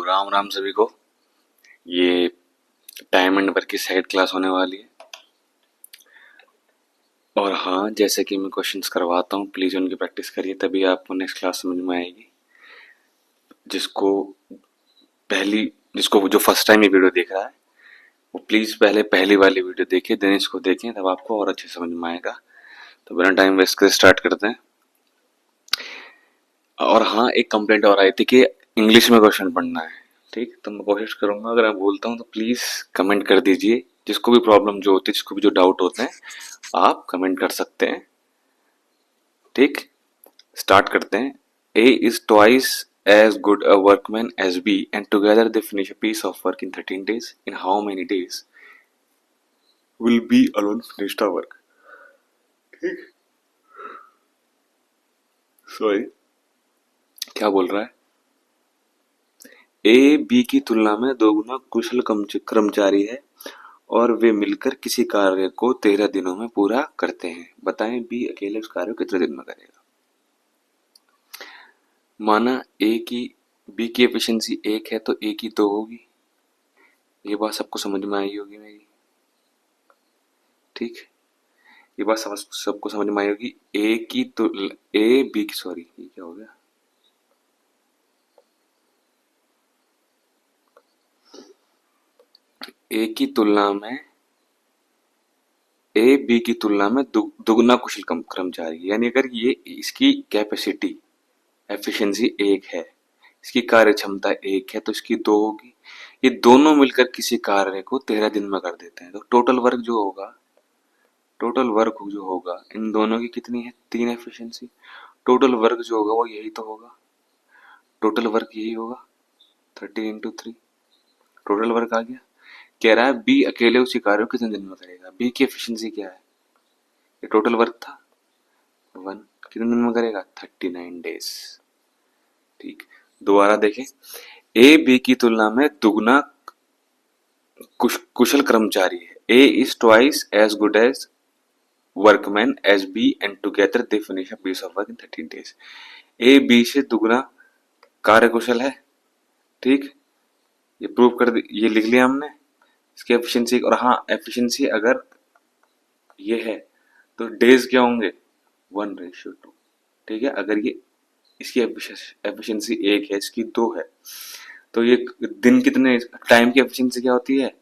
राम राम सभी को। ये टाइम एंड वर्क की सेकंड क्लास होने वाली है। और हाँ, जैसे कि मैं क्वेश्चंस करवाता हूँ, प्लीज़ उनकी प्रैक्टिस करिए, तभी आपको नेक्स्ट क्लास समझ में आएगी। जिसको पहली जिसको जो फर्स्ट टाइम ये वीडियो देख रहा है, वो प्लीज़ पहले पहली वाली वीडियो देखिए, देन इसको देखें, तब आपको और अच्छे समझ में आएगा। तो बिना टाइम वेस्ट करे स्टार्ट करते हैं। और हाँ, एक कंप्लेंट और आई थी कि इंग्लिश में क्वेश्चन पढ़ना है। ठीक, तो मैं कोशिश करूंगा, अगर मैं बोलता हूँ तो प्लीज कमेंट कर दीजिए। जिसको भी प्रॉब्लम जो होती है, जिसको भी जो डाउट होते हैं, आप कमेंट कर सकते हैं। ठीक, स्टार्ट करते हैं। A is twice as good a workman as B and together they finish a piece of work in 13 days। In how many days will B alone finish the work. ठीक, sorry, क्या बोल रहा है? A B की तुलना में दोगुना कुशल कर्मचारी है और वे मिलकर किसी कार्य को 13 दिनों में पूरा करते हैं। बताएं बी अकेले उस कार्य को कितने दिन में करेगा। माना बी की एफिशिएंसी 1 है तो ए की 2 होगी। ये बात सबको समझ में आई होगी मेरी। ठीक, ये बात सबको समझ में आई होगी। ए बी की, सॉरी ये क्या हो गया, ए की तुलना में ए बी की तुलना में दुगना कुशल कर्मचारी, यानी अगर ये इसकी कैपेसिटी एफिशिएंसी 1 है, इसकी कार्य क्षमता 1 है, तो इसकी 2 होगी। ये दोनों मिलकर किसी कार्य को 13 दिन में कर देते हैं, तो टोटल वर्क जो होगा इन दोनों की कितनी है? 3 एफिशिएंसी। टोटल वर्क जो होगा वो यही तो होगा, टोटल वर्क यही होगा, 30 × 3 टोटल वर्क आ गया। कह रहा है बी अकेले उसी कार्य को कितने दिन में करेगा। बी की एफिशिएंसी क्या है? ये टोटल वर्क था 1, कितने दिन में करेगा? 39 डेज। ठीक, दोबारा देखें। ए बी की तुलना में दुगना कुशल कर्मचारी है। A is twice as good as workman as B and together they finish a piece of work in 13 days। A B से दुगना कार्य कुशल है। ठीक, ये प्रूव कर ये लिख लिया हमने इसकी एफिशिएंसी। और हाँ, एफिशिएंसी अगर ये है तो डेज क्या होंगे? 1:2। ठीक है, अगर ये इसकी एफिशिएंसी 1 है, इसकी 2 है, तो ये दिन कितने, टाइम की एफिशिएंसी क्या होती है?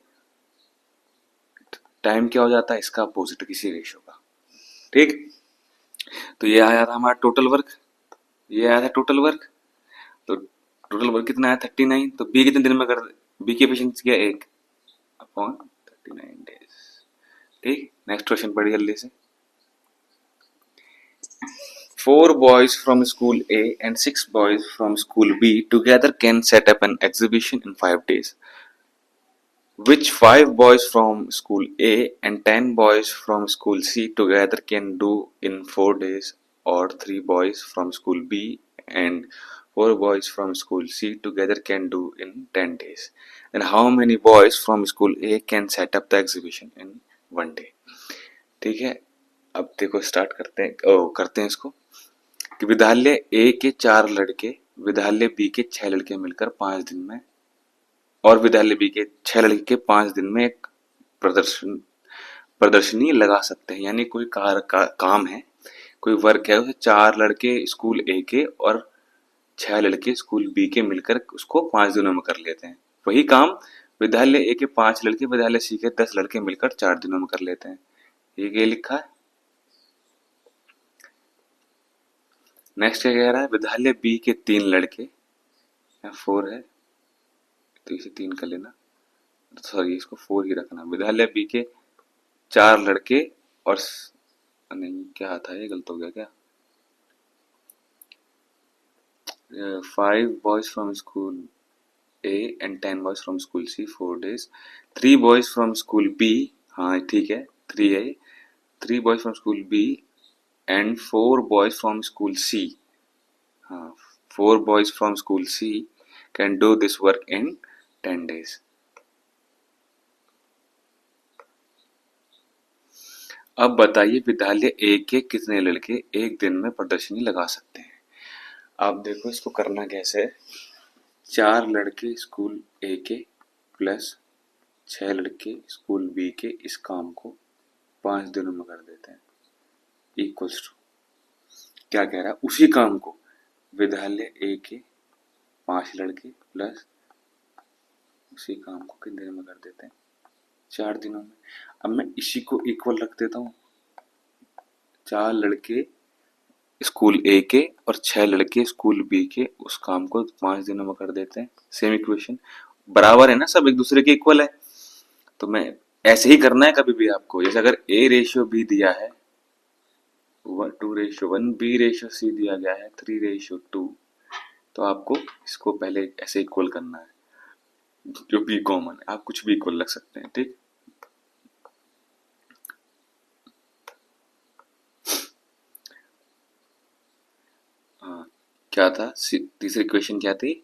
टाइम क्या हो जाता है? इसका अपोजिट किसी रेशियो का। ठीक, तो ये आया था हमारा टोटल वर्क, ये आया था टोटल वर्क। तो टोटल वर्क कितना है? 39। तो बी कितने दिन में कर, बी की एफिशिएंसी क्या? 1 अपॉन 39 डेज। ठीक, नेक्स्ट क्वेश्चन पढ़िए जल्दी से। 4 boys from school A and 6 boys from school B together can set up an exhibition in 5 days. Which 5 boys from school A and 10 boys from school C together can do in 4 days, or 3 boys from school B and 4 boys from school C together can do in 10 days? And how many boys from school A can set up the exhibition in 1 day? ठीक है, अब देखो start करते हैं इसको कि विद्यालय ए के 4 लड़के विद्यालय बी के 6 लड़के मिलकर 5 दिन में, और विद्यालय बी के 6 लड़के 5 दिन में एक प्रदर्शनी लगा सकते हैं। यानी कोई काम है, कोई वर्क है, उसे 4 लड़के स्कूल ए के और 6 लड़के स्कूल बी के मिलकर उसको 5 दिनों में कर लेते हैं। वही काम विद्यालय ए के 5 लड़के विद्यालय सी के 10 लड़के मिलकर 4 दिनों में कर लेते हैं। ये लिखा है। नेक्स्ट क्या कह रहा है? विद्यालय बी के 3 लड़के, 4 है तो इसे 3 कर लेना, सॉरी इसको 4 ही रखना। विद्यालय बी के 4 लड़के और नहीं, क्या था ये, गलत हो गया क्या? 5 boys from school A and 10 boys from school C 4 days, 3 boys from school B, हाँ ठीक है 3 है, 3 boys from school B and 4 boys from school C, हाँ 4 boys from school C can do this work in 10 days। अब बताइए विद्यालय ए के कितने लड़के एक दिन में प्रदर्शनी लगा सकते हैं। आप देखो इसको करना कैसे है। 4 लड़के स्कूल ए के प्लस 6 लड़के स्कूल बी के इस काम को 5 दिनों में कर देते हैं, इक्वल्स टू, क्या कह रहा है, उसी काम को विद्यालय ए के 5 लड़के प्लस उसी काम को कितने दिनों में कर देते हैं, 4 दिनों में। अब मैं इसी को इक्वल रख देता हूँ, 4 लड़के स्कूल ए के और 6 लड़के स्कूल बी के उस काम को 5 दिनों में कर देते हैं। सेम इक्वेशन, बराबर है ना, सब एक दूसरे के इक्वल है। तो मैं ऐसे ही करना है कभी भी आपको, जैसे अगर ए रेशियो बी दिया है 2:1, बी रेशियो सी दिया गया है 3:2, तो आपको इसको पहले ऐसे इक्वल करना है, जो बी कॉमन है, आप कुछ भी इक्वल रख सकते हैं, ठीक। हाँ, क्या था, तीसरी क्वेश्चन क्या थी,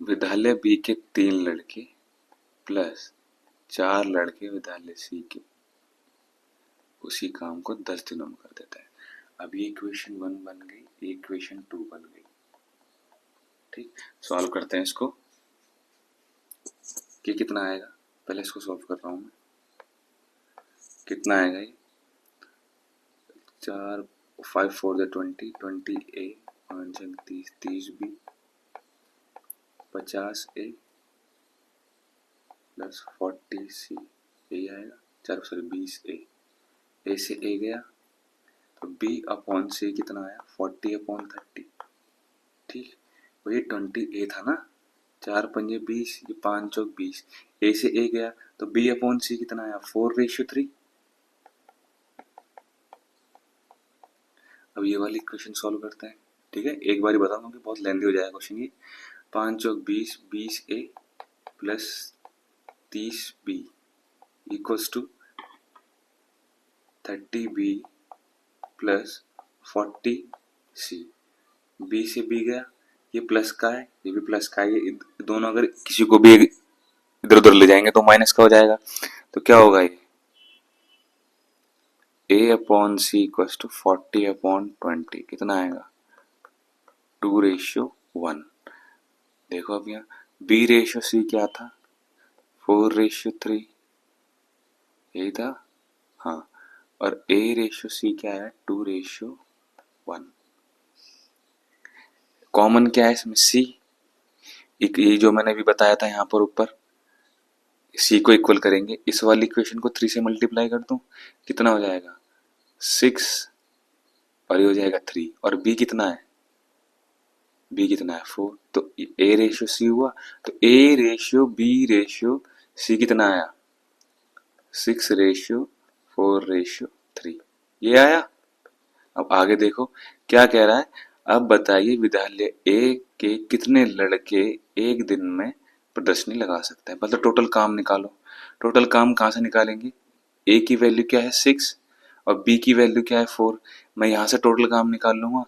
विद्यालय बी के 3 लड़के प्लस 4 लड़के विद्यालय सी के उसी काम को 10 दिनों में कर देता है। अब ये इक्वेशन 1 बन गई, ये इक्वेशन 2 बन गई, ठीक। सॉल्व करते हैं इसको, कि कितना आएगा, पहले इसको सॉल्व कर रहा हूं मैं, कितना आएगा ये, 4 5 4 20 20 ए 30 30 बी 50 ए प्लस 40 सी, यही आएगा, 20 ए से ए गया तो बी अपॉन सी कितना आया, 40/30, ठीक। तो ये 20 ए था ना, 4 पंजे 20, ये 5 चौक 20, ए से ए गया तो बी अपॉन सी कितना आया, 4:3। अब ये वाली इक्वेशन सॉल्व करते हैं, ठीक है, एक बार ही बताऊंगा कि बहुत लेंदी हो जाएगा क्वेश्चन ये। 5 चौक 20, 20 A plus 30 B equals to 30 B plus 40 C, B से बी गया, ये प्लस का है, ये भी प्लस का है, ये दोनों अगर किसी को भी इधर उधर ले जाएंगे तो माइनस का हो जाएगा, तो क्या होगा ये, a upon C equals to 40/20, कितना आएगा, 2:1। देखो अब यहाँ b रेशियो सी क्या था, 4:3, यही था, हाँ, और a रेशियो सी क्या है, 2:1। कॉमन क्या है इसमें, c, ये जो मैंने अभी बताया था यहाँ पर ऊपर, c को इक्वल करेंगे, इस वाली इक्वेशन को 3 से मल्टीप्लाई कर दूं, कितना हो जाएगा 6, और ये हो जाएगा 3, और b कितना है, b कितना है 4, तो a रेशियो c हुआ, तो a ratio b ratio c कितना आया, 6:4:3, ये आया। अब आगे देखो क्या कह रहा है, अब बताइए विद्यालय ए के कितने लड़के एक दिन में प्रदर्शनी लगा सकते हैं, मतलब टोटल काम निकालो। टोटल काम कहाँ से निकालेंगे, ए की वैल्यू क्या है 6 और बी की वैल्यू क्या है 4, मैं यहाँ से टोटल काम निकाल लूंगा,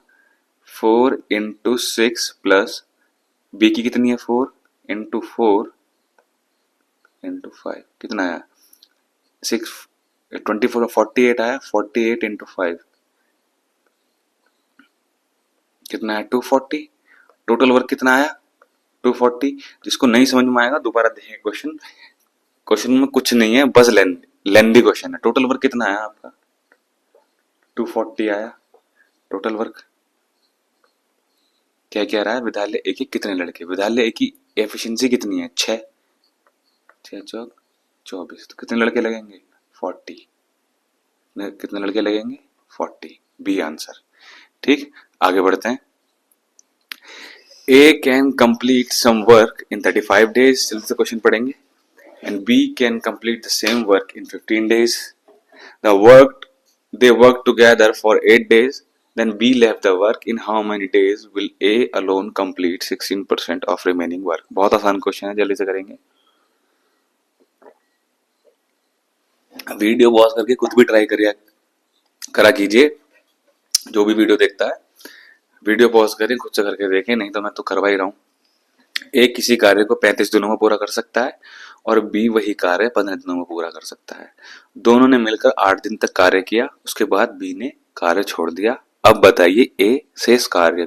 4 इंटू 6 प्लस बी की कितनी है 4 इंटू 4 इंटू 5, कितना आया 6 24 48 आया, 48 इंटू 5 कितना है 240, टोटल वर्क कितना आया 240। जिसको नहीं समझ में आएगा दोबारा देखेंगे क्वेश्चन, क्वेश्चन में कुछ नहीं है, बस लेंदी क्वेश्चन है। टोटल वर्क कितना आया आपका 240 आया, टोटल वर्क क्या कह रहा है, विद्यालय ए के कितने लड़के, विद्यालय ए की एफिशिएंसी कितनी है 6, 6 चौक 24, तो कितने लड़के लगेंगे 40, कितने लड़के लगेंगे 40, बी आंसर, ठीक। आगे बढ़ते हैं, A can complete some work in 35 days, जल्दी से क्वेश्चन पढ़ेंगे, and B can complete the same work in 15 days. They worked together for 8 days, then B left the work. In how many days will A alone complete 16% of remaining work? बहुत आसान question है, जल्दी से करेंगे। Video pause करके खुद भी try करा कीजिए, जो भी वीडियो देखता है वीडियो पॉज करें, खुद से करके देखें, नहीं तो मैं तो करवा ही रहा हूँ। ए किसी कार्य को 35 दिनों में पूरा कर सकता है और बी वही कार्य 15 दिनों में पूरा कर सकता है। दोनों ने मिलकर 8 दिन तक कार्य किया, उसके बाद बी ने कार्य छोड़ दिया, अब बताइए ए शेष कार्य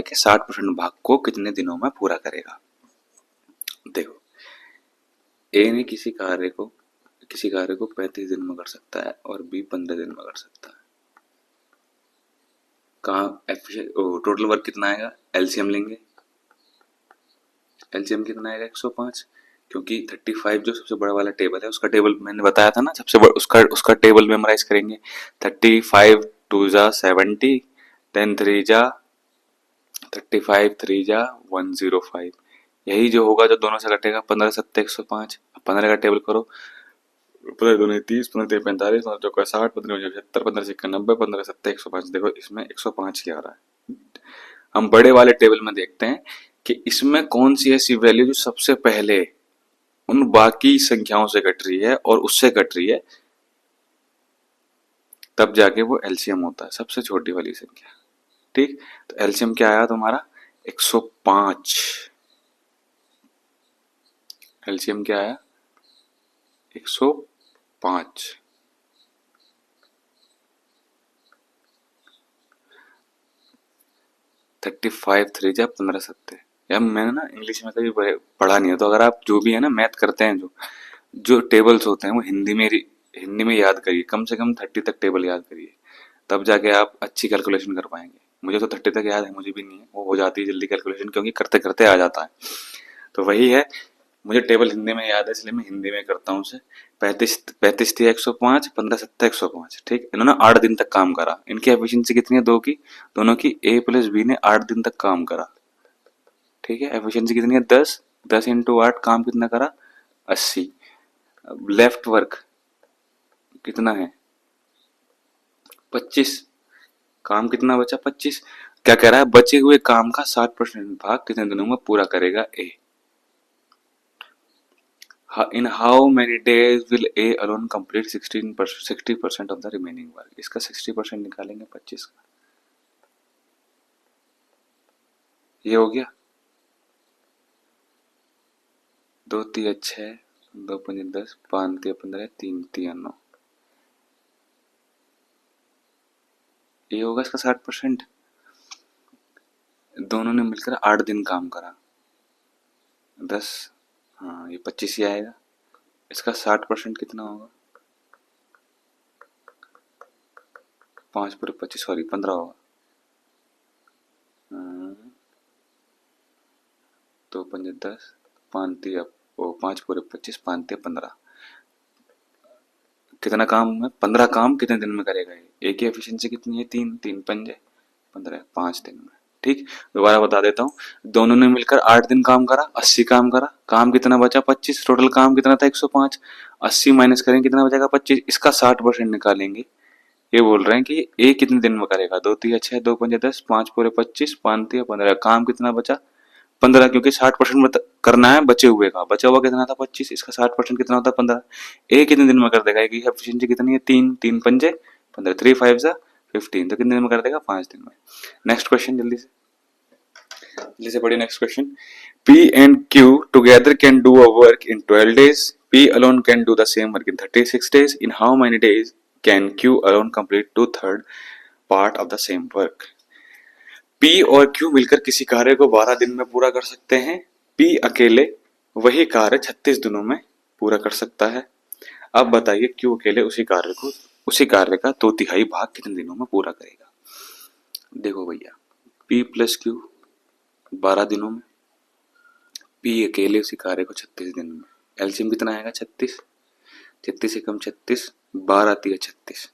के 60% भाग को कितने दिनों में पूरा करेगा। देखो, ए ने किसी कार्य को 35 दिन में कर सकता है और बी 15 दिन में कर सकता है। टोटल वर्क कितना आएगा, एलसीएम लेंगे। एलसीएम कितना आएगा 105, क्योंकि 35 जो सबसे बड़ा वाला टेबल है उसका टेबल मैंने बताया था ना, सबसे बड़ा उसका टेबल मेमोराइज करेंगे। 35 2 जा 70, देन 3 जा 35, 3 जा 105, यही जो होगा जो दोनों से कटेगा। 15 7 105, 15 का टेबल करो, 15 दूनी 30, 15 3 45, 15 चौका 60, 15 75, 15 6 90, 15 7 105। देखो इसमें 105 क्या आ रहा है। हम बड़े वाले टेबल में देखते हैं कि इसमें कौन सी ऐसी वैल्यू जो सबसे पहले उन बाकी संख्याओं से कट रही है और उससे कट रही है, तब जाके वो एलसीएम होता है, सबसे छोटी वाली संख्या। ठीक, तो एलसीएम क्या आया तुम्हारा 105। एलसीएम क्या आया 105। थर्टी फाइव 3 जा 15 सत्ते। यार मैंने ना इंग्लिश में कभी पढ़ा नहीं है, तो अगर आप जो भी है ना मैथ करते हैं, जो जो टेबल्स होते हैं वो हिंदी में याद करिए, कम से कम 30 तक टेबल याद करिए, तब जाके आप अच्छी कैलकुलेशन कर पाएंगे। मुझे तो 30 तक याद है, मुझे भी नहीं है, वो हो जाती है जल्दी कैलकुलेशन, क्योंकि करते करते आ जाता है। तो वही है, मुझे टेबल हिंदी में याद है इसलिए मैं हिंदी में करता हूँ उसे। 35 थी 105, 15 7 105। ठीक, इन्होंने 8 दिन तक काम करा। इनकी एफिशिएंसी कितनी है दोनों की, ए प्लस बी ने 8 दिन तक काम करा। ठीक है, एफिशिएंसी कितनी है 10, 10 इंटू 8, काम कितना करा 80। लेफ्ट वर्क कितना है 25, काम कितना बचा 25। क्या कह रहा है, बचे हुए काम का 60% भाग कितने दिनों में पूरा करेगा ए। In how many days will A alone complete 60% of the remaining work? इसका 60% निकालेंगे 25 का, ये हो गया 2 3 6, 2 5 10, 5 3 15, 3 3 9, ये होगा इसका 60%। दोनों ने मिलकर 8 दिन काम करा, 10, हाँ ये 25 ही आएगा। इसका 60% कितना होगा, 5 पूरे 25, सॉरी 15 होगा। 2 5 10, 5 3 5 पूरे 25, 5 3 15। कितना काम है 15 काम कितने दिन में करेगा ये। ए की एफिशिएंसी कितनी है 3, 3 पंजे 15, 5 दिन में। ठीक, दोबारा बता देता हूँ, दोनों ने मिलकर 8 दिन काम करा, 80 काम करा, काम कितना बचा 25, टोटल काम कितना था 105, 80 माइनस करेंगे कितना बचेगा 25, इसका 60% निकालेंगे। ये बोल रहे हैं कि ए कितने दिन में करेगा, 2 3 6, 2 5 10, 5 पूरे 25, 5 3 15, काम कितना बचा 15, क्योंकि 60% करना है बचे हुए का, बचा हुआ कितना था 25, इसका 60% कितना होता है 15। ए कितने दिन में कर देगा, एक एफिशिएंसी कितनी है 3, 3 पंजे 15, 3 5 जा 15, तो कितने दिन में कर देगा 5 दिन में। नेक्स्ट क्वेश्चन जल्दी से पढ़िए। Next question, P and Q together can do a work in 12 days. P alone can do the same work in 36 days. In how many days can Q alone complete 2/3 part of the same work? P और Q मिलकर किसी कार्य को 12 दिन में पूरा कर सकते हैं। P अकेले वही कार्य 36 दिनों में पूरा कर सकता है। अब बताइए Q अकेले उसी कार्य का 2/3 भाग कितने दिनों में पूरा करेगा। देखो भैया, P प्लस Q 12 दिनों में, P अकेले उसी कार्य को 36 दिनों में। एलसीएम कितना आएगा 36, 36 एकम 36, 12 3 36,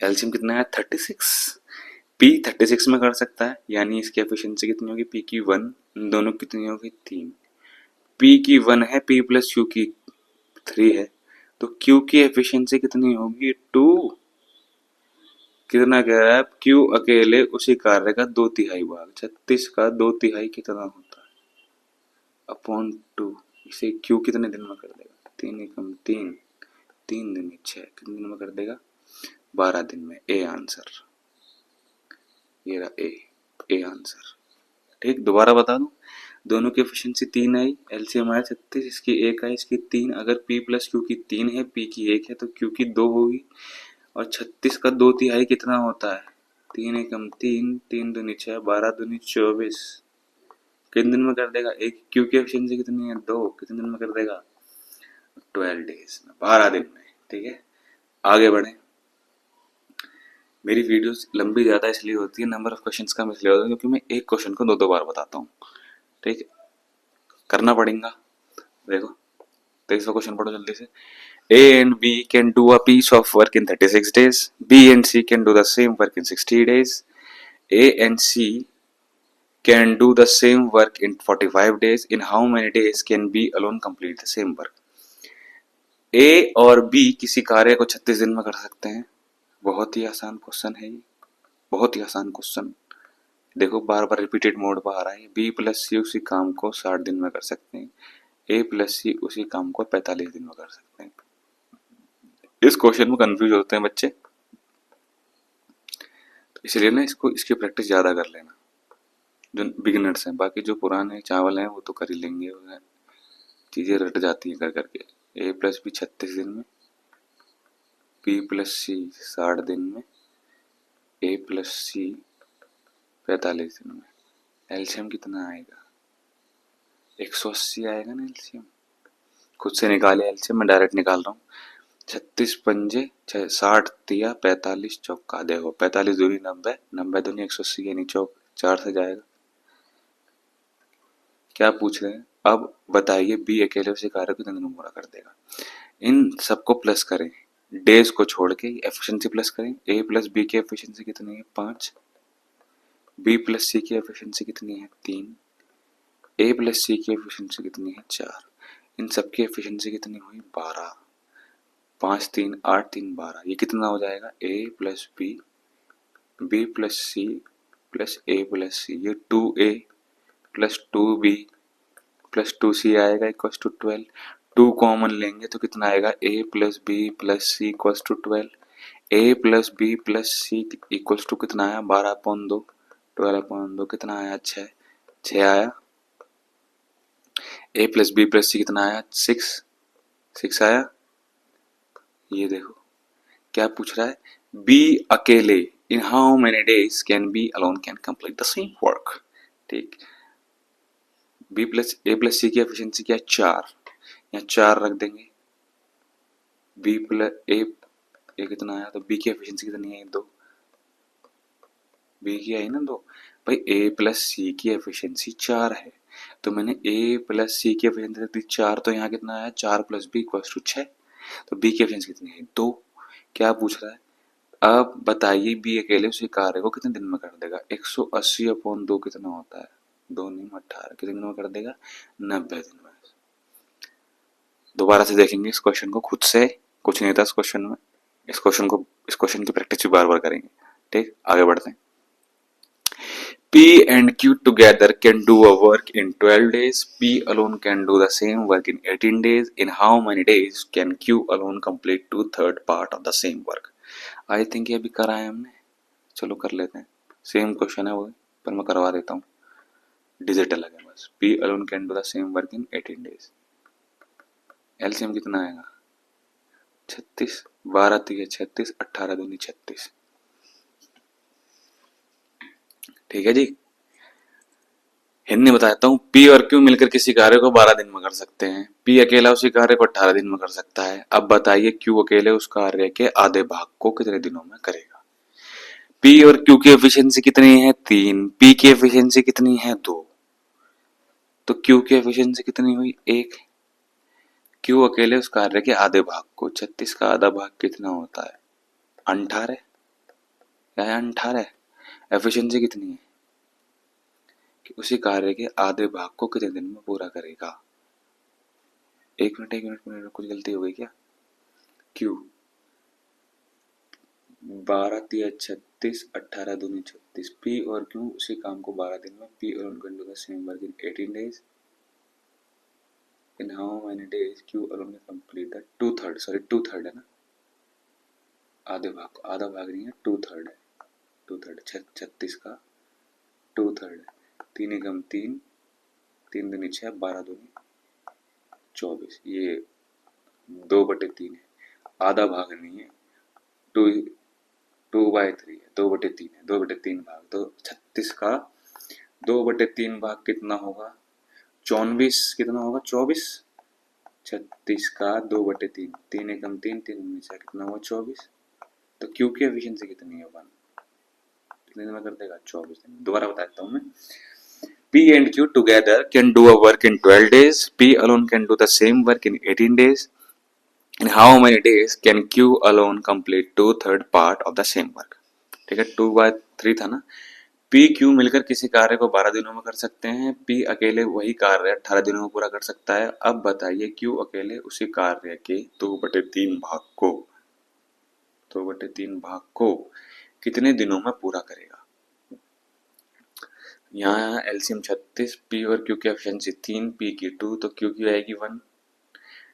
एलसीएम कितना है 36। P 36 में कर सकता है, यानी इसकी एफिशिएंसी कितनी होगी, P की 1, दोनों कितनी होगी 3। P की 1 है, P प्लस Q की 3 है, तो Q की एफिशिएंसी कितनी होगी 2। कितना कह रहा है, Q अकेले उसी कार्य का 2/3 भाग, 36 का 2/3 कितना होता है अपॉन 2। इसे Q कितने दिन में कर देगा, 3 एकम 3, 3 दिन 6, कितने दिन में कर देगा 12 दिन में। ए आंसर, ये रहा ए आंसर। ठीक, दोबारा बता दूं, दोनों की एफिशिएंसी 3 आई, एलसीएम आया 36, इसकी 1 आई, इसकी 3। अगर P प्लस Q की 3 है, P की 1 है, तो Q की 2 होगी, और 36 का 2/3 कितना होता है? 3 एकम 3, 3 दूनी 6, 12 दूनी 24। कितने दिन में कर देगा? एक क्यू की एफिशिएंसी कितनी है? 2। कितने दिन में कर देगा? 12 डेज में, 12 दिन में। ठीक है, आगे बढ़े। मेरी वीडियोस लंबी ज़्यादा इसलिए होती है, नंबर ऑफ क्वेश्चंस कम इसलिए होता है क्योंकि मैं एक क्वेश्चन को दो दो बार बताता हूँ। ठीक है, करना पड़ेगा। देखो 23वां क्वेश्चन पढ़ो जल्दी से। A and B can do a piece of work in 36 days. B and C can do the same work in 60 days. A and C can do the same work in 45 days. In how many days can B alone complete the same work? A और B किसी कार्य को 36 दिन में कर सकते हैं। बहुत ही आसान क्वेश्चन है ये, बहुत ही आसान क्वेश्चन। देखो बार बार रिपीटेड मोड पर आ रहा है। B प्लस सी उसी काम को 60 दिन में कर सकते हैं। A प्लस सी उसी काम को 45 दिन में कर सकते हैं। इस क्वेश्चन में कंफ्यूज होते हैं बच्चे, तो इसलिए ना इसको इसकी प्रैक्टिस ज़्यादा कर लेना जो बिगिनर्स हैं। बाकी जो पुराने चावल हैं वो तो कर ही लेंगे, चीज़ें रट जाती हैं कर करके। A प्लस बी 36 दिन में, B प्लस सी 60 दिन में, A प्लस सी 45 दिन में। एलसीएम कितना आएगा? 180 आएगा ना एलसीएम। खुद से निकाले एलसीएम, मैं डायरेक्ट निकाल रहा हूँ। 36 पंजे 60 तिया 45 चौका। देखो 45 दूनी 90, 90 दूनी 180 यानी चौक 4 से जाएगा। क्या पूछ रहे हैं? अब बताइए बी अकेले उसी कार्य को कितने दिन में पूरा कर देगा। इन सबको प्लस करें, डेज को छोड़ के एफिशिएंसी प्लस करें। ए प्लस बी की एफिशिएंसी कितनी है? 5। बी प्लस सी की एफिशिएंसी कितनी है? 3। ए प्लस सी की एफिशिएंसी कितनी है? 4। इन सबकी एफिशिएंसी कितनी हुई? 12। 5 3 8 3 12। ये कितना हो जाएगा? A plus B, B plus C plus A plus C. ये 2A plus 2B plus 2C आएगा इक्वल टू 12। 2 कॉमन लेंगे तो कितना आएगा? A plus B plus C equal to 12। A plus B plus C equal to कितना आया? 12/2। 12/2 कितना आया? 6। 6 आया। A प्लस बी प्लस सी कितना आया? 6। 6 आया। ये देखो क्या पूछ रहा है? बी अकेले इन how many days can be alone can complete the same work. ठीक, बी प्लस ए प्लस सी की एफिशिएंसी क्या है? 4। यहाँ 4 रख देंगे। बी प्लस ए कितना आया? तो बी की एफिशिएंसी कितनी है? 2। बी की आई ना 2। भाई ए प्लस सी की एफिशिएंसी 4 है, तो मैंने ए प्लस सी की एफिशिएंसी दी 4, तो यहाँ कितना आया? 4 प्लस बी इक्वल टू 6। तो बी की एफिशिएंसी कितनी है? 2। क्या पूछ रहा है? अब बताइए बी अकेले उसी कार्य को कितने दिन में कर देगा? 180/2 कितना होता है? 2 नहीं 18। कितने दिन में कर देगा? 90 दिन में। दोबारा से देखेंगे इस क्वेश्चन को खुद से, कुछ नहीं था इस क्वेश्चन में। इस क्वेश्चन की प्रैक्टिस भी बार बार करेंगे। ठीक, आगे बढ़ते हैं। P and Q together can do a work in 12 days. P alone can do the same work in 18 days. In how many days can Q alone complete 2/3 part of the same work? I think ये भी करा है हमने, चलो कर लेते हैं। Same question है वो, पर मैं करवा देता हूँ। डिजिट अलग है बस। P alone can do the same work in 18 days. LCM कितना आएगा? 36। 12 3 36, 18 दूनी 36। ठीक है जी। हिंदी बताता हूँ। पी और क्यू मिलकर किसी कार्य को 12 दिन में कर सकते हैं। पी अकेला उसी कार्य को 18 दिन में कर सकता है। अब बताइए क्यू अकेले उस कार्य के आधे भाग को कितने दिनों में करेगा। पी और क्यू की एफिशिएंसी कितनी है? 3। पी की एफिशिएंसी कितनी है? 2। तो क्यू की एफिशिएंसी कितनी हुई? 1। क्यू अकेले उस कार्य के आधे भाग को, 36 का आधा भाग कितना होता है? 18। क्या है? 18। एफिशिएंसी कितनी है? कि उसी कार्य के आधे भाग को कितने दिन में पूरा करेगा। एक मिनट कुछ गलती हो गई क्या? क्यू 12 3 36, 18 दूनी 36। पी और क्यू उसी काम को 12 दिन में। पी और can do the same work in 18 days. In how many days Q alone can complete the 2/3। Sorry 2/3 है ना, आधे भाग को, आधा भाग नहीं है, 2/3 है। 2/3 36 का 2/3 है। 3 एकम 3, 3 दूनी 6, 12 दूनी 24। ये 2/3 है, आधा भाग नहीं है। 2/3 है, 2/3 है, 2/3 भाग, तो 36 का 2/3 भाग कितना होगा? 24 कितना होगा? 24। 36 का 2/3, 3 एकम 3, 3 उन्नीस कितना हुआ? 24। तो क्यू की एफिशिएंसी कितनी है? 1। कितने दिन में कर देगा? 24 दिन। दोबारा बताता हूँ मैं। P and Q together can do a work in 12 days. P alone can do the same work in 18 days. In how many days can Q alone complete 2/3 part of the same work? ठीक है, 2/3 था ना। P Q मिलकर किसी कार्य को 12 दिनों में कर सकते हैं। P अकेले वही कार्य 18 दिनों में पूरा कर सकता है। अब बताइए Q अकेले उसी कार्य के 2/3 भाग को कितने दिनों में पूरा करेगा? यहाँ एलसीएम 36, P और Q की एफिशिएंसी 3, P की 2, तो Q की आएगी 1।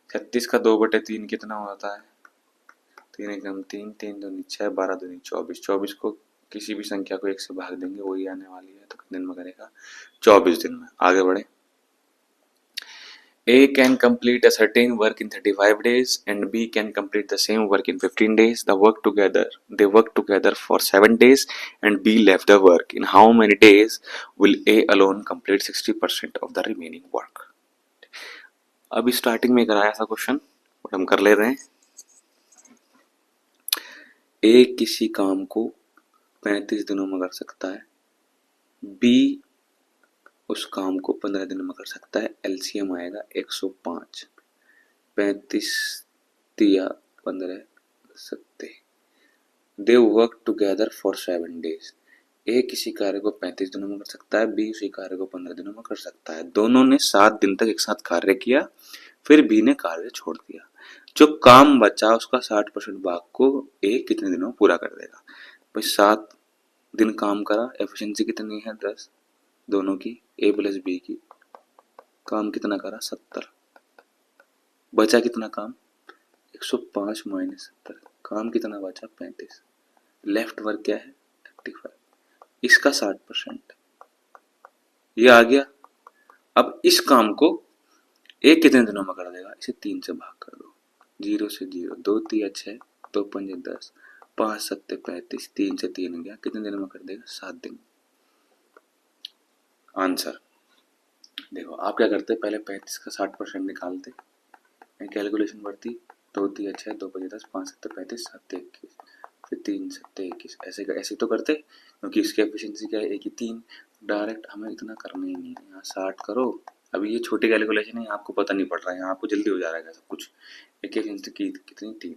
36 का 2/3 कितना होता है? 3 एकम 3, 3 दूनी 6, 12 दूनी 24। 24 को किसी भी संख्या को 1 से भाग देंगे, वही आने वाली है। तो कितने दिन में करेगा? 24 दिन में। आगे बढ़े। A can complete a certain work in 35 days and B can complete the same work in 15 days. They work together for 7 days and B left the work. In how many days will A alone complete 60% of the remaining work? अभी starting में कराया था question, और हम कर ले रहे हैं। ए किसी काम को 35 दिनों में कर सकता है, बी उस काम को 15 दिनों में कर सकता है। एलसीएम आएगा 105। 35 दिया 15 सकते। They work together for 7 days. A किसी कार्य को 35 दिनों में कर सकता है, बी उसी कार्य को 15 दिनों में कर सकता है। दोनों ने 7 दिन तक एक साथ कार्य किया, फिर बी ने कार्य छोड़ दिया। जो काम बचा उसका 60% भाग को ए कितने दिनों में पूरा कर देगा? भाई 7 दिन काम करा, एफिशिएंसी कितनी है? 10 दोनों की, ए प्लस बी की। काम कितना करा? 70। बचा कितना काम? 105 माइनस 70। काम कितना बचा? 35। लेफ्ट वर्क क्या है? 35। इसका 60%, ये आ गया। अब इस काम को एक कितने दिनों में कर देगा? इसे 3 से भाग कर दो। 0 से 0, 2 3 6, 2 5 10, 5 7 35, 3 से 3 गया। कितने दिनों में कर देगा? 7 दिन। आंसर देखो, आप क्या करते? पहले 35 का 60% निकालते, कैलकुलेशन बढ़ती। 2 3 6, 2 5 10, 5 7 35, 7 21, फिर 3 7 21, ऐसे तो करते, क्योंकि इसकी एफिशिएंसी क्या है? एक ही 3। डायरेक्ट हमें इतना करना ही नहीं है, यहाँ 60 करो। अभी ये छोटी कैलकुलेशन है, आपको पता नहीं पड़ रहा है, यहाँ आपको जल्दी हो जा रहा है सब कुछ। एक एफिशिएंसी की कितनी? 3।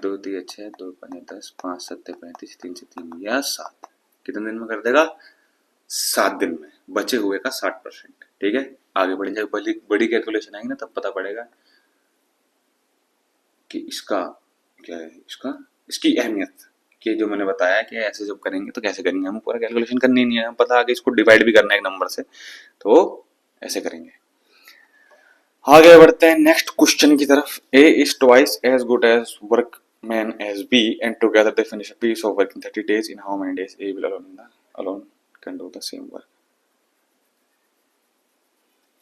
2 3 6, 2 5 10, 5 7 35, 3 से 3 या 7। कितने दिन में कर देगा? 7 दिन में, बचे हुए का 60%। ठीक है, आगे बढ़ेंगे। बड़ी कैलकुलेशन आएगी ना, तब पता पड़ेगा कि इसका क्या है, इसकी अहमियत। कि जो मैंने बताया कि ऐसे जब करेंगे तो कैसे करेंगे, हमें पूरा कैलकुलेशन करनी नहीं है, हमें पता है कि इसको डिवाइड भी करना है एक नंबर से, तो ऐसे करेंगे। आगे बढ़ते हैं नेक्स्ट क्वेश्चन की तरफ। A is twice as good as workman as B and together they finish a piece of work in 30 days। In how many days A will alone can do the same work?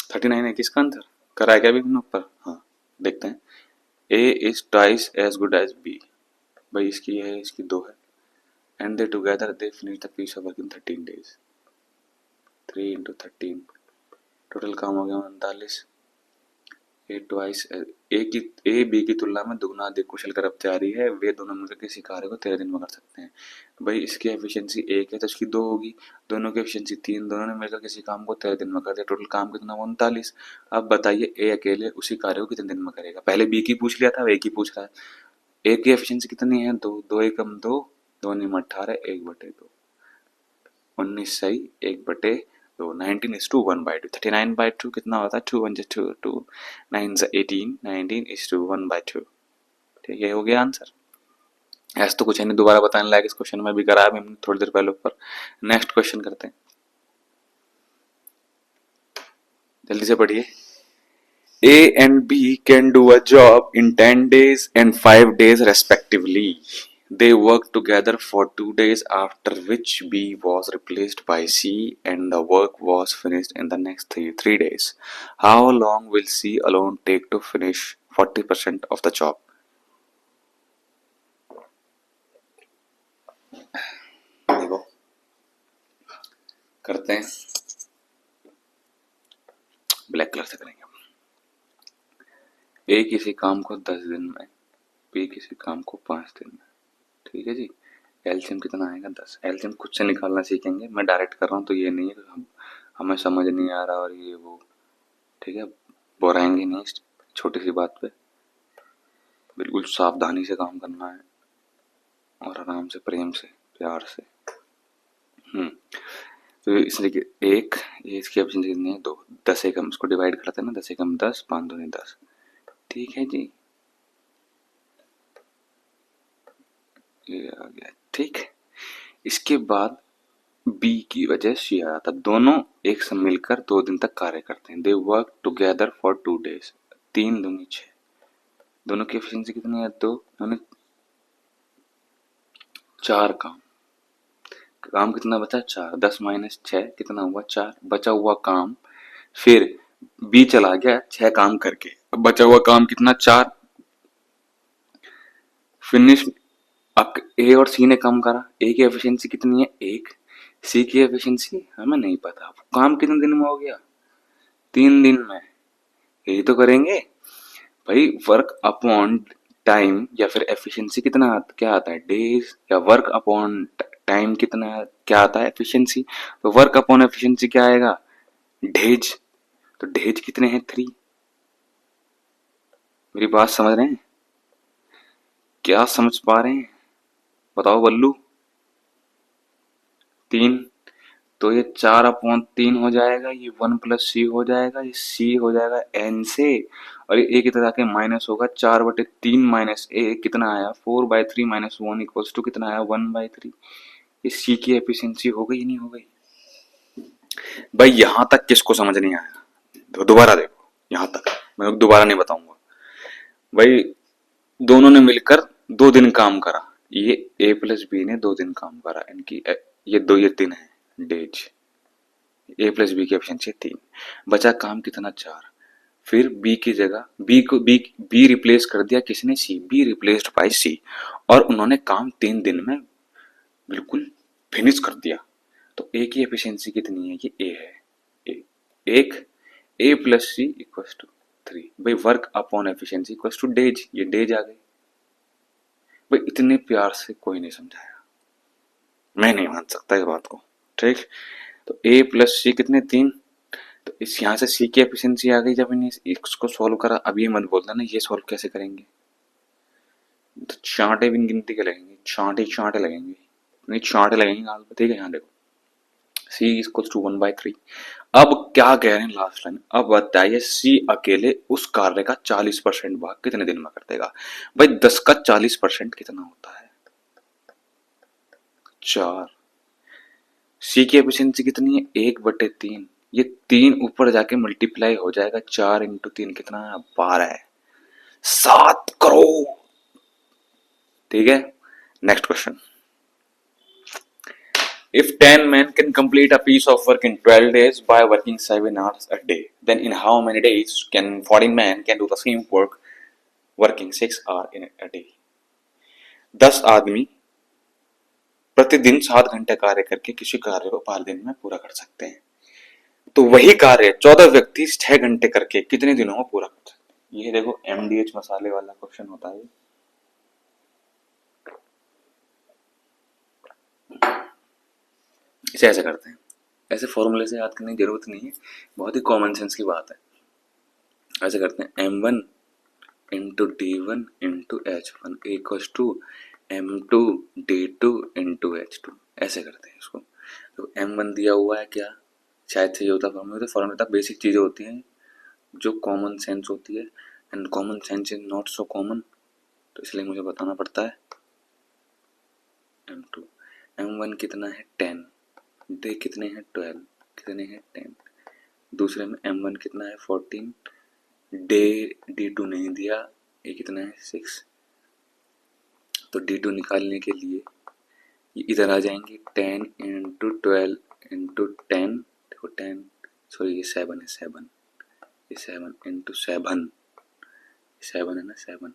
39 है किसका answer? कराया क्या अभी हमने ऊपर? हाँ, देखते हैं। A is twice as good as B, भाई इसकी है, इसकी 2 है। And they together they finish the piece of work in 13 days। 3 into 13, total काम हो गया 39। ए बी की तुलना में दुगना अधिक कुशल कर्मचारी है, वे दोनों मिलकर किसी कार्य को 13 दिन में कर सकते हैं। भाई इसकी एफिशिएंसी 1 है तो इसकी 2 होगी, दोनों की एफिशिएंसी 3, दोनों ने मिलकर किसी काम को 13 दिन में कर दिया। टोटल काम कितना हुआ? 39। अब बताइए ए अकेले उसी कार्य को कितने दिन में करेगा? पहले बी की पूछ लिया था, ए की पूछ रहा है। ए की एफिशिएंसी कितनी है? 2, 2 एकम 2, 2 निम 18, 1/2, 19 सही, 1/2, 19:1/2, 39/2 कितना होता है? 2 1 2, 2 9 18, 19:1/2। ठीक है, हो गया आंसर। ऐसा तो कुछ है नहीं दोबारा बताने लायक, इस क्वेश्चन में भी कराया हमने थोड़ी देर पहले ऊपर। नेक्स्ट क्वेश्चन करते हैं, जल्दी से पढ़िए। A and B can do a job in 10 days and 5 days respectively. They worked together for 2 days, after which B was replaced by C and the work was finished in the next 3 days. How long will C alone take to finish 40% of the job? करते हैं, black colour से करेंगे। ए किसी काम को 10 दिन में, B किसी काम को 5 दिन में। ठीक है जी। एलसीएम कितना आएगा 10। एलसीएम खुद से निकालना सीखेंगे, मैं डायरेक्ट कर रहा हूँ तो ये नहीं है कि हमें समझ नहीं आ रहा और ये वो। ठीक है, बोराएंगे नहीं इस छोटी सी बात पे, बिल्कुल सावधानी से काम करना है और आराम से, प्रेम से, प्यार से। तो इसलिए कि एक, ये इसकी एफिशिएंसी कितनी है 2, 10 एकम, इसको डिवाइड करते हैं ना, 10 एकम 10, 5 दूनी 10। ठीक है जी, ये आ गया। ठीक, इसके बाद बी की वजह सी आया था। दोनों एक साथ मिलकर 2 दिन तक कार्य करते हैं। दे वर्क टुगेदर फॉर 2 days। 3 दूनी 6। दोनों की एफिशिएंसी कितनी है 2, उन्होंने 4 काम, काम कितना बचा 4, 10 माइनस 6 कितना हुआ 4, बचा हुआ काम। फिर बी चला गया 6 काम करके, अब बचा हुआ काम कितना 4, फिनिश। अब ए और सी ने काम करा, ए की एफिशिएंसी कितनी है 1, सी की एफिशिएंसी हमें नहीं पता। काम कितने दिन में हो गया 3 दिन में। यही तो करेंगे भाई, वर्क अपॉन टाइम या फिर एफिशिएंसी कितना क्या आता है डेज, या वर्क अपॉन टाइम कितना क्या आता है एफिशिएंसी। तो वर्क अपॉन एफिशिएंसी क्या आएगा डेज। तो डेज कितने हैं 3। मेरी बात समझ रहे हैं, क्या समझ पा रहे हैं बताओ बल्लू। 3, तो ये 4/3 हो जाएगा, ये 1 + सी हो जाएगा, ये सी हो जाएगा एन से, और ये ए की तरह के माइनस होगा 4/3 माइनस ए कितना आया 4/3 माइनस 1 इक्वल्स टू कितना आया 1/3। ये सी की एफिशिएंसी हो गई नहीं हो गई। भाई यहां तक किसको समझ नहीं आया तो दोबारा देखो, यहां तक मैं दोबारा नहीं बताऊंगा। भाई दोनों ने मिलकर 2 दिन काम करा, ये ए प्लस बी ने 2 दिन काम करा, इनकी ये 2 ये 3 है डेज। ए प्लस बी की एफिशिएंसी 3, बचा काम कितना 4। फिर बी की जगह बी को बी रिप्लेस कर दिया किसने सी, बी रिप्लेस्ड बाय सी, और उन्होंने काम 3 दिन में बिल्कुल फिनिश कर दिया। तो ए की एफिशिएंसी कितनी है, ये ए है, ए, एक, ए प्लस सी इक्वल्स टू 3। भाई work upon efficiency equals two days, ये डेज आ गई। भाई इतने प्यार से कोई नहीं समझाया, मैं नहीं मान सकता इस बात को। ठीक, तो ए प्लस सी कितने 3, तो इस यहाँ से सी की एफिशिएंसी आ गई। जब इन्हें इसको सॉल्व करा, अब ये मत बोलना ना ये सॉल्व कैसे करेंगे, तो चांटे भी गिनती के लगेंगे, चांटे चांटे लगेंगे, नहीं चांटे लगेंगे गाल पे। ठीक है, यहाँ देखो c इक्वल्स टू 1/3। अब क्या कह रहे हैं लास्ट लाइन, अब बताइए c अकेले उस कार्य का 40% भाग कितने दिन में कर देगा। भाई 10 का 40% कितना होता है 4। सी की एफिशिएंसी कितनी है 1/3, ये 3 ऊपर जाके मल्टीप्लाई हो जाएगा, 4 × 3 कितना है 12 है, 7 करोड़। ठीक है, next question. If 10 men can complete a piece of work in 12 days by working 7 hours a day, then in how many days can 14 men can do the same work working 6 hours in a day? 10 आदमी प्रतिदिन 7 घंटे कार्य करके किसी कार्य को 5 दिन में पूरा कर सकते हैं। तो वही कार्य 14 व्यक्ति 6 घंटे करके कितने दिनों में पूरा कर सकते हैं। ये देखो एमडीएच मसाले वाला क्वेश्चन होता है। इसे ऐसे करते हैं, ऐसे फॉर्मूले से याद करने की जरूरत नहीं है, बहुत ही कॉमन सेंस की बात है। ऐसे करते हैं m1 into d1 into h1 equals to m2 d2 into h2। ऐसे करते हैं इसको। तो m1 दिया हुआ है, क्या शायद से ये होता फॉर्मूला, तो फॉर्मूला बेसिक चीजें होती हैं जो कॉमन सेंस होती है, and common sense is not so common, तो इसलिए मुझे बताना पड़ता है। m2 m1 कितना है 10, d कितने हैं 12, कितने हैं 10, दूसरे में m1 कितना है 14, डे d2 नहीं दिया, ये कितना है 6, तो d2 निकालने के लिए ये इधर आ जाएंगे 10 इंटू 12 इंटू 10, देखो 10 सॉरी ये 7 है, 7 ये 7 इंटू 7, 7 है ना 7,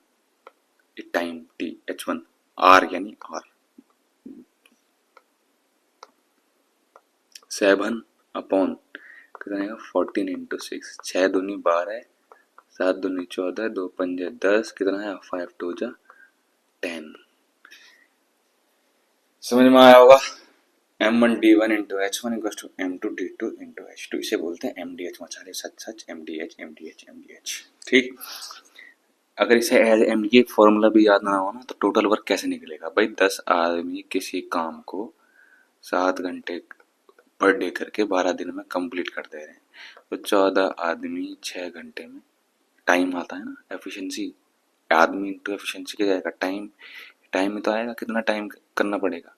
ये टाइम t h1 r यानी r 7 अपॉन कितना आएगा 14 इंटू 6, 6 दूनी 12, 7 दूनी 14, 2 पंजे 10, कितना है 5 2 जा 10। समझ में आया होगा। M1D1 into H1 equal to M2D2 into H2, इसे बोलते हैं MDH मचाले, सच सच MDH MDH MDH। ठीक, अगर इसे एज MDH फॉर्मूला भी याद ना हो ना तो टोटल वर्क कैसे निकलेगा भाई। 10 आदमी किसी काम को 7 घंटे पर डे करके 12 दिन में कंप्लीट कर दे रहे हैं, तो 14 आदमी 6 घंटे में, टाइम आता है ना, एफिशिएंसी, आदमी इंटू एफिशिएंसी क्या जाएगा, टाइम, टाइम में तो आएगा, कितना टाइम करना पड़ेगा,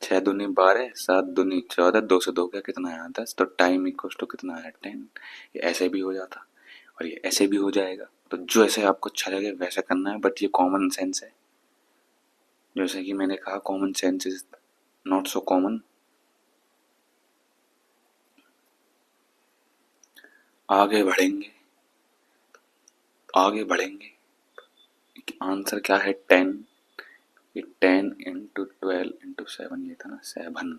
6 दूनी 12, 7 दूनी 14, 2 से 2 का कितना आया 10, तो टाइम इक्वल टू कितना आया 10। ये ऐसे भी हो जाता और ये ऐसे भी हो जाएगा, तो जो ऐसे आपको अच्छा लगे वैसा करना है, बट ये कॉमन सेंस है। जैसे कि मैंने कहा common sense is not so common. आगे बढ़ेंगे, आगे बढ़ेंगे, आंसर क्या है 10, ये 10 इंटू 12 इंटू 7, ये था ना 7,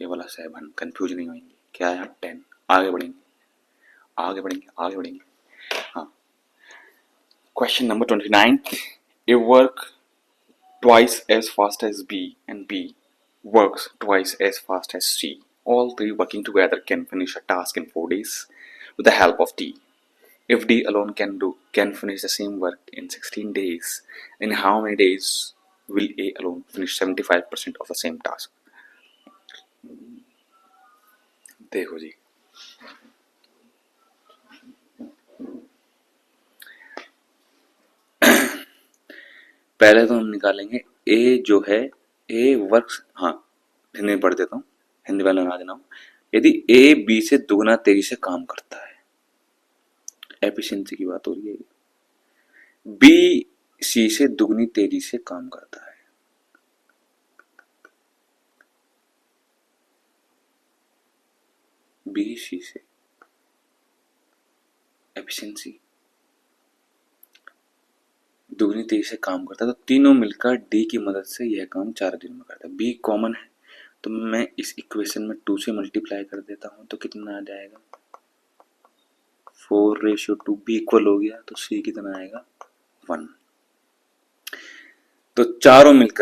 ये वाला 7, कंफ्यूज नहीं होंगे, क्या है 10। आगे बढ़ेंगे, आगे बढ़ेंगे, आगे बढ़ेंगे। हाँ, question number 29, A work twice as fast as B and B works twice as fast as C. All three working together can finish a task in 4 days with the help of D. If D alone can finish the same work in 16 days, in how many days will A alone finish 75% of the same task? देखो जी, पहले तो हम निकालेंगे ए जो है, ए works, हाँ हिंदी में पढ़ देता हूँ, हिंदी वाला बना देना हूँ। यदि ए बी से दुगना तेजी से काम करता है, एफिशिएंसी की बात हो रही है, बी सी से दुगनी तेजी से काम करता है, बी सी से एफिशिएंसी दुगनी तेजी से काम करता है, तो तीनों मिलकर डी की मदद से यह काम 4 दिन में करता है। बी कॉमन है तो मैं इस इक्वेशन में 2 से मल्टीप्लाई कर देता हूं, तो कितना आ जाएगा 4:2, बी इक्वल हो गया, तो सी कितना आएगा 1। तो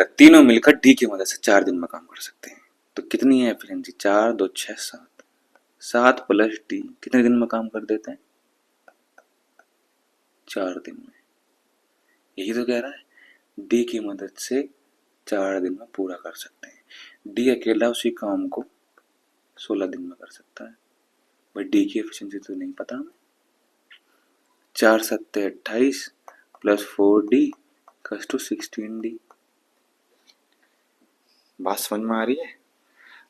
तीनों मिलकर डी की मदद से 4 दिन में काम कर सकते हैं। तो कितनी है एफिशिएंसी, 4 2 6 7, 7 प्लस डी कितने दिन में काम कर देते हैं 4 दिन में। यही तो कह रहा है, डी की मदद से 4 दिन में पूरा कर सकते हैं। डी अकेला उसी काम को 16 दिन में कर सकता है, भाई डी की एफिशिएंसी तो नहीं पता हमें। 4 7 28 plus 4D equals to 16D। बात समझ में आ रही है।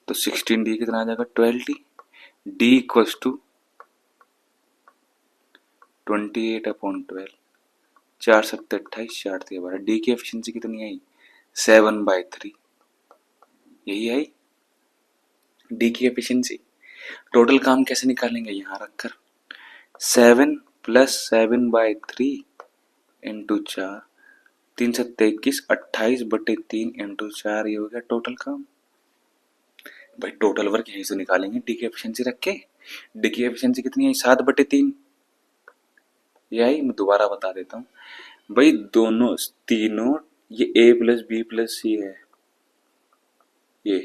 तो 16D कितना आ जाएगा 12D, D equals to 28/12, 4 7 28, 4 3 12, D की एफिशिएंसी कितनी आई 7/3, यही आई डी की एफिशिएंसी। टोटल काम कैसे निकालेंगे, यहाँ रखकर 7 प्लस 7/3 इंटू 4, 3 7 21, 28/3 इंटू 4, ये हो गया टोटल काम। भाई टोटल वर्क यहीं से निकालेंगे डी की एफिशिएंसी रख के। डी की एफिशिएंसी कितनी आई 7/3, ये आई, मैं दोबारा बता देता हूँ भाई, दोनों तीनों, ये ए प्लस बी प्लस सी है, ये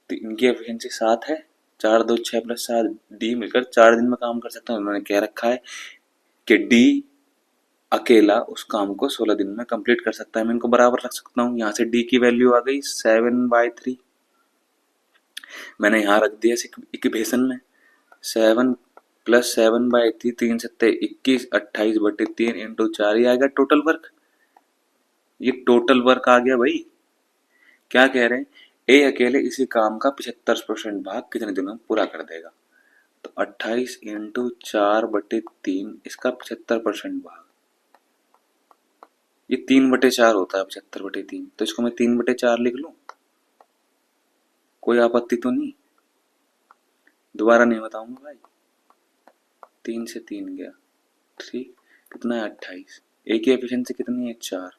तो इनकी एफिशिएंसी 7 है, 4 2 6 प्लस 7, डी मिलकर 4 दिन में काम कर सकता है। उन्होंने कह रखा है कि डी अकेला उस काम को 16 दिन में कंप्लीट कर सकता है। मैं इनको बराबर रख सकता हूँ, यहाँ से डी की वैल्यू आ गई 7/3, मैंने यहाँ रख दिया इक्वेशन में 7 प्लस 7/3, 3 7 21, 28/3 इंटू 4, ये आएगा टोटल वर्क। ये टोटल वर्क आ गया भाई। क्या कह रहे हैं, ए अकेले इसी काम का 75% भाग कितने दिनों में पूरा कर देगा, तो 28 इंटू 4/3, इसका 75% भाग, ये 3/4 होता है 75/3, तो इसको मैं 3/4 लिख लूं, कोई आपत्ति तो नहीं, दोबारा नहीं बताऊंगा भाई। 3 से 3 गया, ठीक, कितना है 28, ए की एफिशिएंसी कितनी है 4,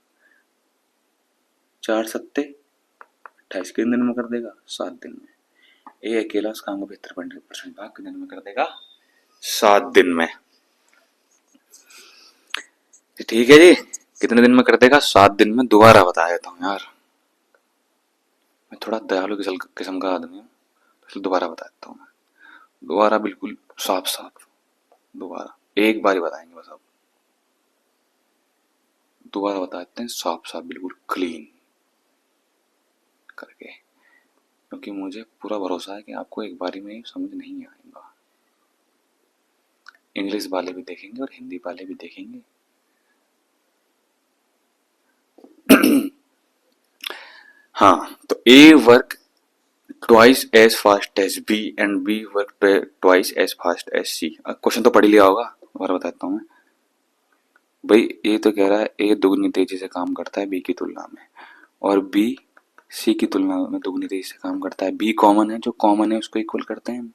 4 7 28 कितने दिन में कर देगा 7 दिन में। ए अकेला उस काम को 75% भाग कितने दिन में कर देगा? 7 दिन में। ठीक है जी, कितने दिन में कर देगा? 7 दिन में। दोबारा बता देता हूँ यार, मैं थोड़ा दयालु किस्म का आदमी हूँ, इसलिए दोबारा बता देता हूँ मैं। दोबारा बिल्कुल साफ साफ, दोबारा एक बार ही बताएंगे बस। अब दोबारा बता देते हैं साफ साफ, बिल्कुल क्लीन करके, क्योंकि मुझे पूरा भरोसा है कि आपको एक बारी में समझ नहीं आएगा। इंग्लिश वाले भी देखेंगे और हिंदी वाले भी देखेंगे। हाँ, तो A work twice as fast as B and B work twice as fast as C. Question तो पढ़ ही लिया होगा, दोबारा बताता हूँ मैं। भाई ए तो कह रहा है ए दुगनी तेजी से काम करता है बी की तुलना में, और बी सी की तुलना में दुगनी तेजी से काम करता है। बी कॉमन है, जो कॉमन है उसको इक्वल करते हैं।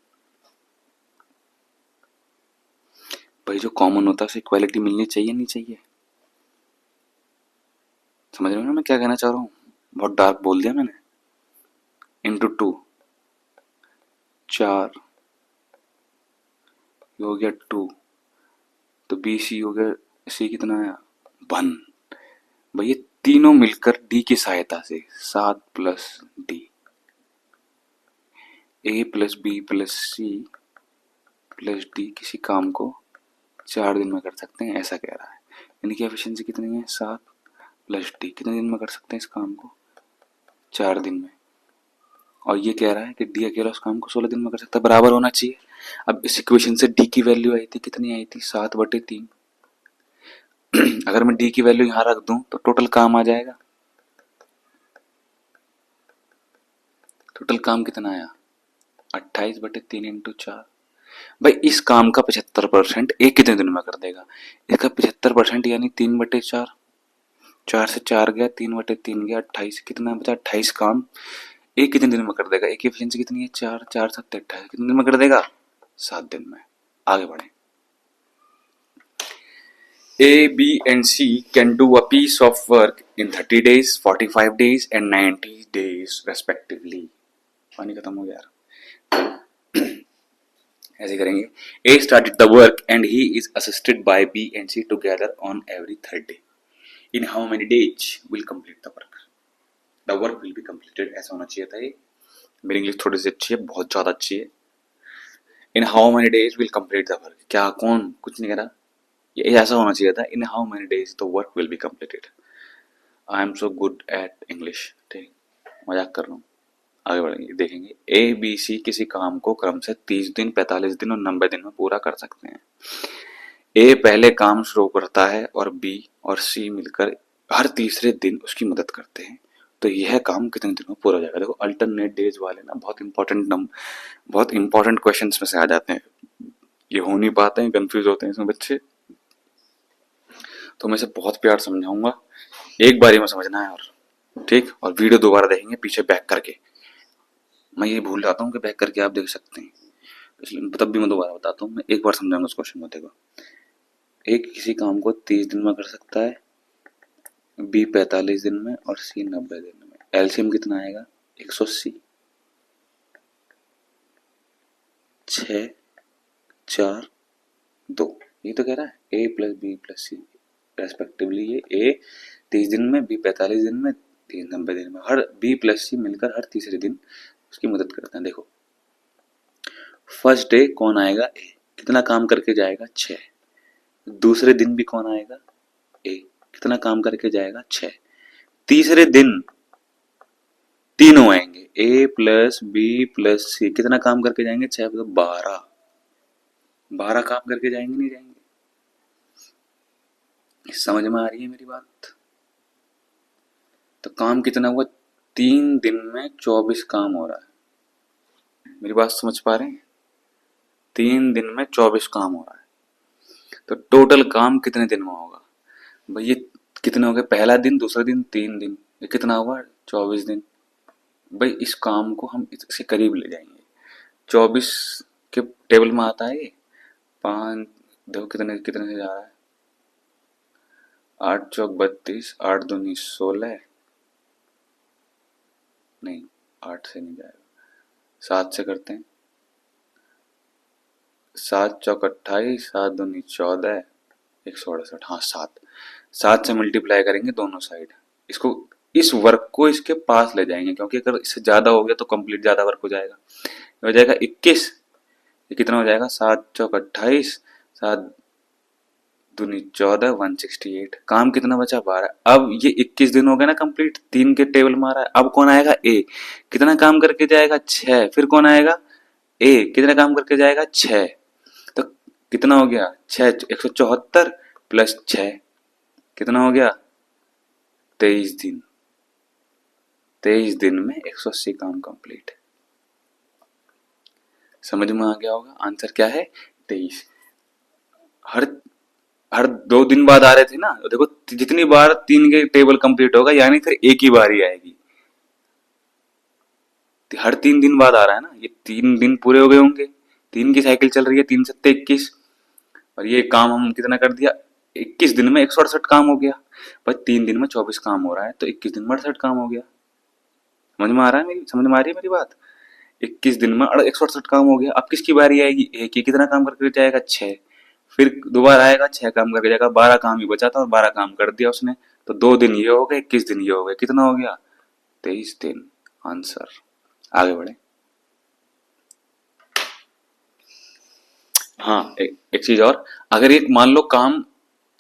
भाई जो कॉमन होता है उसे इक्वालिटी मिलनी चाहिए नहीं चाहिए? समझ रहे हो ना मैं क्या कहना चाह रहा हूँ? बहुत डार्क बोल दिया मैंने। इंटू 2, 4 हो गया 2, तो बी सी हो गया, सी कितना आया 1। भाई ये तीनों मिलकर डी की सहायता से 7 plus D, A plus B plus C plus D किसी काम को 4 दिन में कर सकते हैं, ऐसा कह रहा है। इनकी एफिशिएंसी कितनी है? 7 प्लस डी। कितने दिन में कर सकते हैं इस काम को? 4 दिन में। और ये कह रहा है कि डी अकेला उस काम को 16 दिन में कर सकता है, बराबर होना चाहिए। अब इस इक्वेशन से डी की वैल्यू आई थी, कितनी आई थी? 7/3। अगर मैं डी की वैल्यू यहां रख दूं तो टोटल काम आ जाएगा। टोटल काम कितना आया? 28/3 इंटू 4। भाई इस काम का 75% एक कितने दिन में कर देगा? इसका 75% यानी 3/4। 4 से 4 गया, 3/3 गया, 28 कितना बचा? 28 काम एक कितने दिन में कर देगा? एक की एफिशिएंसी कितनी है? 4, 4 7 28, कितने दिन में कर देगा? 7 दिन में। आगे बढ़े। A, B and C can do a piece of work in 30 days, 45 days and 90 days respectively. पानी खत्म हो गया यार। ऐसे करेंगे। A started the work and he is assisted by B and C together on every third day. In how many days will complete the work? The work will be completed. ऐसा होना चाहिए था ये। मेरी इंग्लिश थोड़ी सी अच्छी है, बहुत ज्यादा अच्छी है। In how many days will complete the work? क्या कौन कुछ नहीं कह रहा, ये ऐसा होना चाहिए था। इन how many days the work will be completed. I am so good at English. ठीक, मजाक कर रहा हूँ। आगे बढ़ेंगे, देखेंगे। ए बी सी किसी काम को क्रम से 30 दिन, 45 दिन और 90 दिन में पूरा कर सकते हैं। ए पहले काम शुरू करता है और बी और सी मिलकर हर तीसरे दिन उसकी मदद करते हैं, तो यह काम कितने दिन में पूरा हो जाएगा? देखो अल्टरनेट डेज वाले ना बहुत इंपॉर्टेंट क्वेश्चन में से आ जाते हैं। ये हो नहीं पाते हैं, कंफ्यूज होते हैं इसमें बच्चे। तो मैं इसे बहुत प्यार समझाऊंगा, एक बारी में समझना है। और ठीक, और वीडियो दोबारा देखेंगे पीछे बैक करके। मैं ये भूल जाता हूँ कि बैक करके आप देख सकते हैं, इसलिए तब भी मैं दोबारा बताता हूँ। मैं एक बार समझाऊंगा उस क्वेश्चन को। देखो, एक किसी काम को 30 दिन में कर सकता है, बी 45 दिन में और सी 90 दिन में। एलसीएम कितना आएगा? 180। 6 4 2। ये तो कह रहा है ए प्लस बी प्लस सी रेस्पेक्टिवली। ये ए 30 दिन में, बी 45 दिन में, सी 90 दिन में। हर बी प्लस सी मिलकर हर तीसरे दिन उसकी मदद करते हैं। देखो फर्स्ट डे कौन आएगा? ए। कितना काम करके जाएगा? 6। दूसरे दिन भी कौन आएगा? ए। कितना काम करके जाएगा? 6। तीसरे दिन तीनों आएंगे, ए प्लस बी प्लस सी। कितना काम करके जाएंगे? 6 तो 12। 12 काम करके जाएंगे, नहीं जाएंगे? समझ में आ रही है मेरी बात? तो काम कितना हुआ? 3 दिन में 24 काम हो रहा है। मेरी बात समझ पा रहे हैं? 3 दिन में 24 काम हो रहा है, तो टोटल काम कितने दिन में होगा? भाई ये कितने हो गए? पहला दिन, दूसरा दिन, 3 दिन, ये कितना हुआ? 24 दिन। भाई इस काम को हम इसके करीब ले जाएंगे। 24 के टेबल में आता है ये 5। देखो कितने कितने से जा रहा है? 8 चौक 32, 8 दूनी 16, नहीं 8 से नहीं जाएगा, 7 से करते हैं। 7 चौक 28, 7 दूनी 14, 168। हाँ 7, 7 से मल्टीप्लाई करेंगे दोनों साइड। इसको, इस वर्क को इसके पास ले जाएंगे, क्योंकि अगर इससे ज्यादा हो गया तो कंप्लीट ज्यादा वर्क हो जाएगा। हो जाएगा 21। ये कितना हो जाएगा? 7 चौक 28, 7 दूनी 14, 168। काम कितना बचा? 12। अब ये 21 दिन हो गए ना कंप्लीट, 3 के टेबल मारा है। अब कौन आएगा? ए। कितना काम करके जाएगा? 6। फिर कौन आएगा? ए। कितना काम करके जाएगा? 6। तो कितना हो गया? 6, 174 प्लस 6 कितना हो गया? 23 दिन। 23 दिन में 180 काम कंप्लीट। समझ में आ गया होगा? आंसर क्या है? 23। हर हर 2 दिन बाद आ रहे थे ना, तो देखो जितनी बार 3 के टेबल कंप्लीट होगा यानी फिर एक ही बार ही आएगी। हर 3 दिन बाद आ रहा है ना, ये 3 दिन पूरे हो गए होंगे। 3 की साइकिल चल रही है, 3 सत्ते 21। और ये काम हम कितना कर दिया? 21 दिन में 168 काम हो गया। पर 3 दिन में 24 काम हो रहा है, तो 21 दिन में 68 काम हो गया। समझ में आ रहा है? समझ में आ रही है मेरी बात? 21 दिन में 168 काम हो गया। अब किसकी बारी आएगी? एक ही। कितना काम करके जाएगा? 6। फिर दोबारा आएगा, 6 काम करके जाएगा। 12 काम ही बचा था और 12 काम कर दिया उसने। तो 2 दिन ये हो गए, 21 दिन ये हो गए। कितना हो गया? 23 दिन। आंसर। आगे बढ़े। हाँ, एक चीज और। अगर एक मान लो काम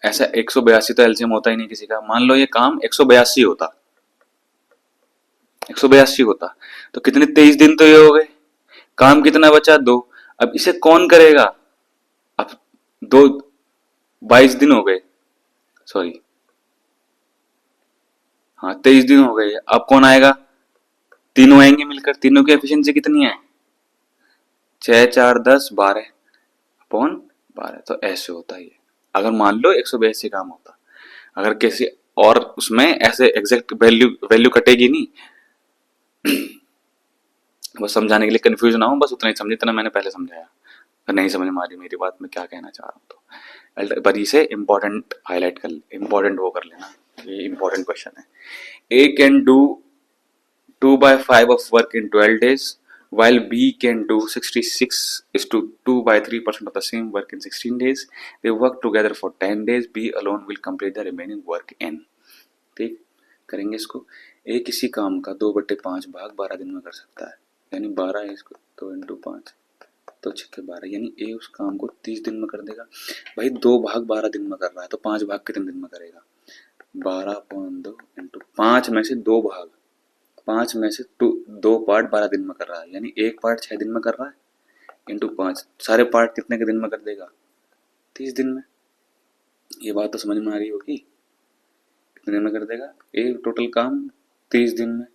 ऐसा 182, तो एलसीएम होता ही नहीं किसी का। मान लो ये काम 182 होता, 182 होता, तो कितने? 23 दिन तो ये हो गए। काम कितना बचा? 2। अब इसे कौन करेगा? अब दो 22 दिन हो गए, सॉरी, हाँ 23 दिन हो गए। अब कौन आएगा? तीनों आएंगे मिलकर। तीनों की एफिशिएंसी कितनी है? 6 4 10 12 अपॉन 12। तो ऐसे होता है ये। अगर मान लो 182 काम होता, अगर किसी और उसमें ऐसे एग्जैक्ट वैल्यू वैल्यू कटेगी नहीं। बस समझाने के लिए, कंफ्यूज ना हो, बस उतना ही समझे जितना मैंने पहले समझाया। अगर नहीं समझ में आ रही मेरी बात, मैं क्या कहना चाह रहा हूँ तो पर इसे इम्पोर्टेंट हाईलाइट कर, इम्पोर्टेंट वो कर लेना। ये इम्पोर्टेंट क्वेश्चन है। ए can do 2/5 of work in 12 days, while B can do 66 is to 2/3% of the same work in 16 days. They work together for 10 days. B alone will complete the remaining work in। ठीक, करेंगे इसको। ए किसी काम का 2/5 भाग 12 दिन में कर सकता है, यानी 12 है इसको 2 इंटू 5 तो 6 12, यानी ए उस काम को 30 दिन में कर देगा। भाई 2 भाग 12 दिन में कर रहा है, तो 5 भाग कितने दिन में करेगा? 12/2 इंटू 5 में से 2 भाग, 5 में से 2 पार्ट 12 दिन में कर रहा है, यानी एक पार्ट 6 दिन में कर रहा है, इंटू 5 सारे पार्ट कितने के दिन में कर देगा? 30 दिन में। ये बात तो समझ में आ रही होगी? कितने दिन में कर देगा ए टोटल काम? 30 दिन में।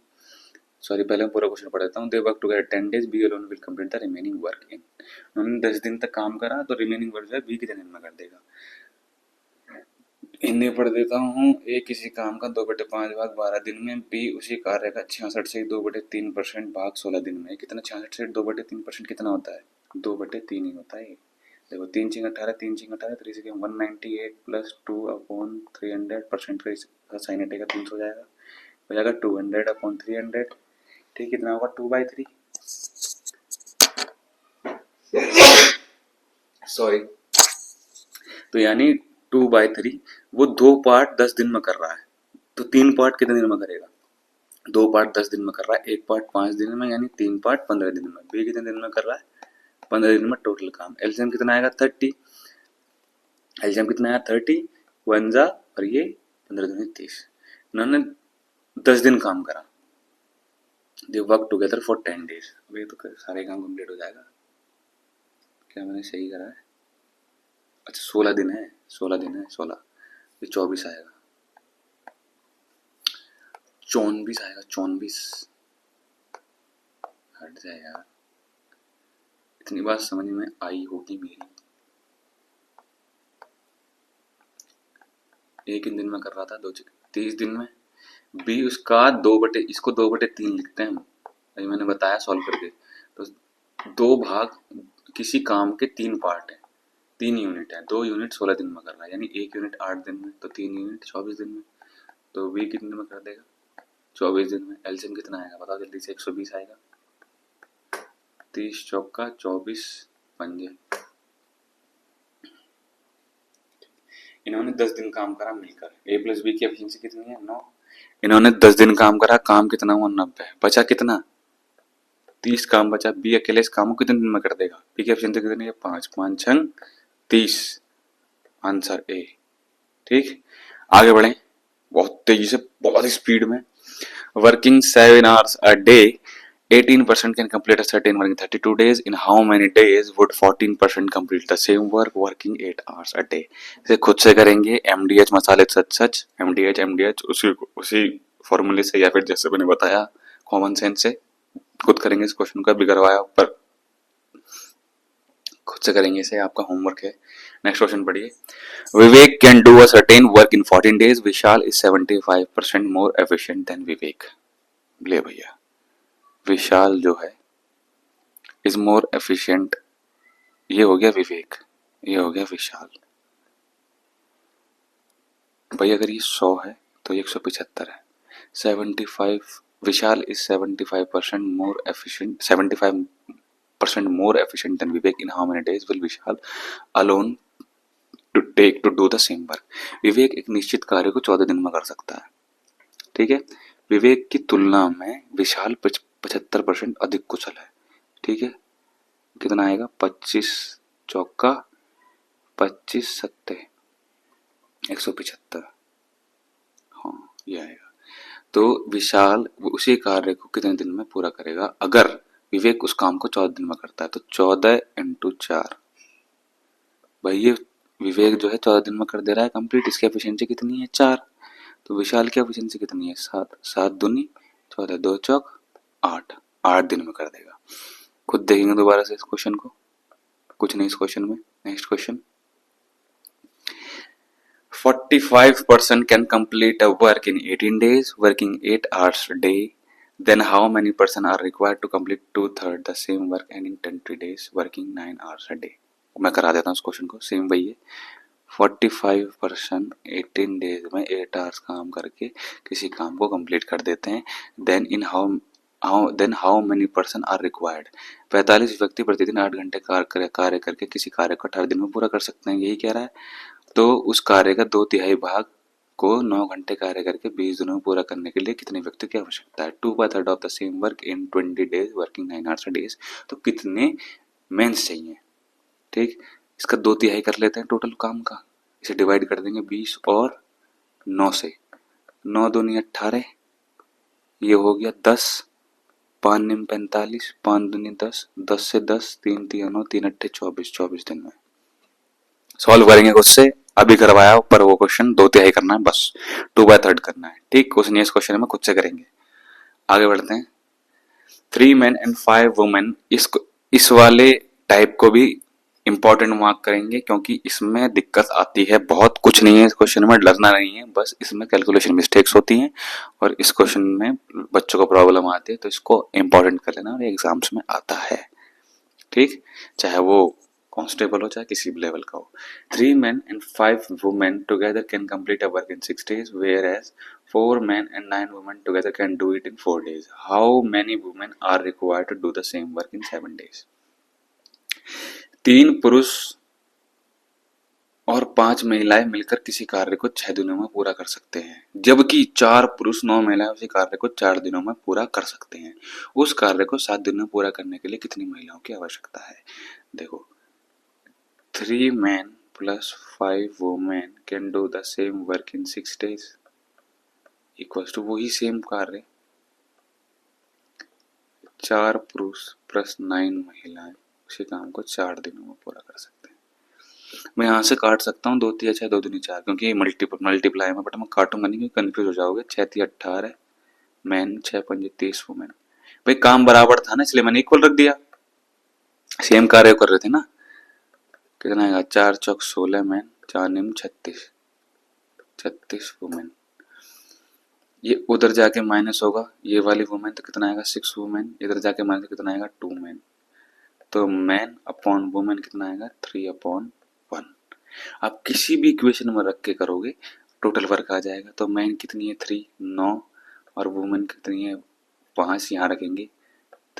सॉरी, पहले मैं पूरा क्वेश्चन पढ़ देता हूँ। They work together 10 days, B alone will complete the remaining work in. उन्होंने 10 दिन तक काम करा, तो रिमेनिंग वर्क जो है बी कितने दिन में कर देगा? इन्हें पढ़ देता हूँ। ए किसी काम का 2/5 भाग 12 दिन में, बी उसी कार्य का 66 से 2/3% भाग 16 दिन में। कितना? 66 से 2/3% कितना होता है? 2/3 ही होता है। देखो 3 6 18, 3 6 18, 3 6 198 प्लस 2 अपॉन 300 परसेंट का साइन हटेगा, 300 हो जाएगा। हो जाएगा 200 अपॉन 300। ठीक, कितना होगा? 2/3। सॉरी, तो यानी 2/3। वो 2 पार्ट 10 दिन में कर रहा है, तो 3 पार्ट कितने दिन में करेगा? 2 पार्ट 10 दिन में कर रहा है, 1 पार्ट 5 दिन में, यानी 3 पार्ट 15 दिन में। बी कितने दिन में कर रहा है? 15 दिन में टोटल काम। एलसीएम कितना आएगा? 30। एलसीएम कितना आया? 30 वन जा, और ये 15 दूनी 30। इन्होंने 10 दिन काम करा। दे वर्क टुगेदर फॉर 10 days। अब ये तो सारे काम कंप्लीट हो जाएगा। क्या मैंने सही करा है? अच्छा 16 दिन है, 16 दिन है, 16, ये 24 आएगा, 24 आएगा, 24। हट जाए यार, इतनी बात समझ में आई होगी मेरी। एक इन दिन में कर रहा था, 30 दिन में। बी उसका इसको 2/3 लिखते हैं हम, अभी मैंने बताया सॉल्व करके। तो 2 भाग किसी काम के 3 पार्ट है, 3 यूनिट है, 2 यूनिट 16 दिन में कर रहा है, यानी 1 यूनिट 8 दिन में, तो 3 यूनिट 24 दिन में। तो बी कितने दिन में कर देगा? 24 दिन में। एलसीएम कितना आएगा बताओ जल्दी से? 120 आएगा। 30 चौका 24 पंजे। इन्होंने 10 दिन काम करा मिलकर, ए प्लस बी की एफिशिएंसी कितनी है 9। इन्होंने 10 दिन काम करा, काम कितना हुआ 90, बचा कितना 30 काम बचा। बी अकेले इस काम को कितने दिन में कर देगा, बी की एफिशिएंसी कितनी है 5, 5 छंग 30, आंसर ए। ठीक, आगे बढ़े बहुत तेजी से, बहुत स्पीड में। Working 7 hours a day 18% can complete a certain work in 32 days. In how many days would 14% complete the same work working 8 hours a day? इसे खुद से करेंगे, MDH मसाले सच सच, MDH उसी फॉर्मूले से, या फिर जैसे मैंने बताया कॉमन सेंस से खुद करेंगे। इस क्वेश्चन का भी करवाया, पर खुद से करेंगे इसे, आपका होमवर्क है। नेक्स्ट क्वेश्चन पढ़िए। Vivek can do a certain work in 14 days. Vishal is 75% more efficient than Vivek. ले भैया, विशाल जो है इज मोर एफिशिएंट, ये हो गया विवेक, ये हो गया विशाल। भाई अगर ये 100 है तो ये 175 है। 75, Vishal is 75% more efficient, 75% more efficient than Vivek. In how many days will Vishal alone to take to do the same work. Vivek एक निश्चित कार्य को 14 दिन में कर सकता है, ठीक है। विवेक की तुलना में विशाल 75% अधिक कुशल है, ठीक है। कितना आएगा 25 चौका 25 सत्ते 175, हाँ ये आएगा। तो विशाल उसी कार्य को कितने दिन में पूरा करेगा, अगर विवेक उस काम को 14 दिन में करता है तो 14 × 4। भाई ये विवेक जो है 14 दिन में कर दे रहा है कंप्लीट, इसकी एफिशिएंसी कितनी है 4। तो विशाल की एफिशिएंसी कितनी है 7, 7 दूनी 14, 2 चौक 8, 8 दिन में कर देगा। खुद देखेंगे दोबारा से इस क्वेश्चन को, कुछ नहीं इस क्वेश्चन में। Next question, 45% can complete a work in 18 days working 8 hours a day. Then how many person are required to complete 2/3 the same work and in 20 days working 9 hours a day? मैं करा देता हूँ उस question को, same वही है। 45% 18 days में 8 hours काम करके किसी काम को कंप्लीट कर देते हैं। Then how many person are required, 45 व्यक्ति प्रतिदिन 8 घंटे कार्य करके किसी कार्य को 18 दिन में पूरा कर सकते हैं, यही कह रहा है। तो उस कार्य का 2/3 भाग को 9 घंटे कार्य करके 20 दिनों में पूरा करने के लिए कितने व्यक्ति की आवश्यकता है। 2/3 of the same work in 20 days working 9 hours a days, तो कितने मेंस चाहिए, ठीक। इसका 2/3 कर लेते हैं टोटल काम का, इसे डिवाइड कर देंगे 20 और 9 से, 9 दूनी 18, ये हो गया 10, 5 निम 45, 5 दूनी 10, 10 से 10, 3 3 9, 3 अट्ठे 24, 24 दिन में सॉल्व करेंगे खुद से। अभी करवाया पर वो क्वेश्चन 2/3 करना है बस, 2/3 करना है, ठीक। क्वेश्चन इस क्वेश्चन में खुद से करेंगे। आगे बढ़ते हैं। 3 men and 5 women, इस वाले टाइप को भी इंपॉर्टेंट मार्क करेंगे क्योंकि इसमें दिक्कत आती है, बहुत कुछ नहीं है इस क्वेश्चन में, डरना नहीं है, बस इसमें कैलकुलेशन मिस्टेक्स होती हैं और इस क्वेश्चन में बच्चों को प्रॉब्लम आती है, तो इसको इंपॉर्टेंट कर लेना और एग्जाम्स में आता है, ठीक। चाहे वो कांस्टेबल हो चाहे किसी भी लेवल का हो। 3 men and 5 women together can complete a work in 6 days, whereas 4 men and 9 women together can do it in 4 days. How many women are required to do the same work in 7 days? 3 पुरुष और 5 महिलाएं मिलकर किसी कार्य को 6 दिनों में पूरा कर सकते हैं, जबकि 4 पुरुष 9 महिलाएं उसी कार्य को 4 दिनों में पूरा कर सकते हैं। उस कार्य को 7 दिनों में पूरा करने के लिए कितनी महिलाओं की आवश्यकता है। देखो 3 men plus 5 women can do the same work in 6 days equals to वही सेम कार्य 4 पुरुष प्लस 9 महिलाएं उसी काम को 4 दिनों में पूरा कर सकते हैं। मैं यहाँ से काट सकता हूँ 2 3 6 2 दूनी 4, क्योंकि ये मल्टीप्लाई में, बट मैं काटूंगा नहीं क्योंकि कंफ्यूज हो जाओगे। 6 3 18 मैन, 6 5 30 वुमेन। भाई काम बराबर था ना, इसलिए मैंने इक्वल रख दिया, सेम कार्य कर रहे थे ना। कितना आएगा 4 चौक 16 मैन, 4 निम 36, 36 वुमेन। ये उधर जाके माइनस होगा, ये वाली वुमेन तो कितना आएगा 6 वुमेन, इधर जाके माइनस कितना आएगा 2 मैन, तो मैन अपॉन वुमेन कितना आएगा 3/1। आप किसी भी इक्वेशन में रख के करोगे टोटल वर्क आ जाएगा। तो मैन कितनी है 3 9 और वुमेन कितनी है 5, यहाँ रखेंगे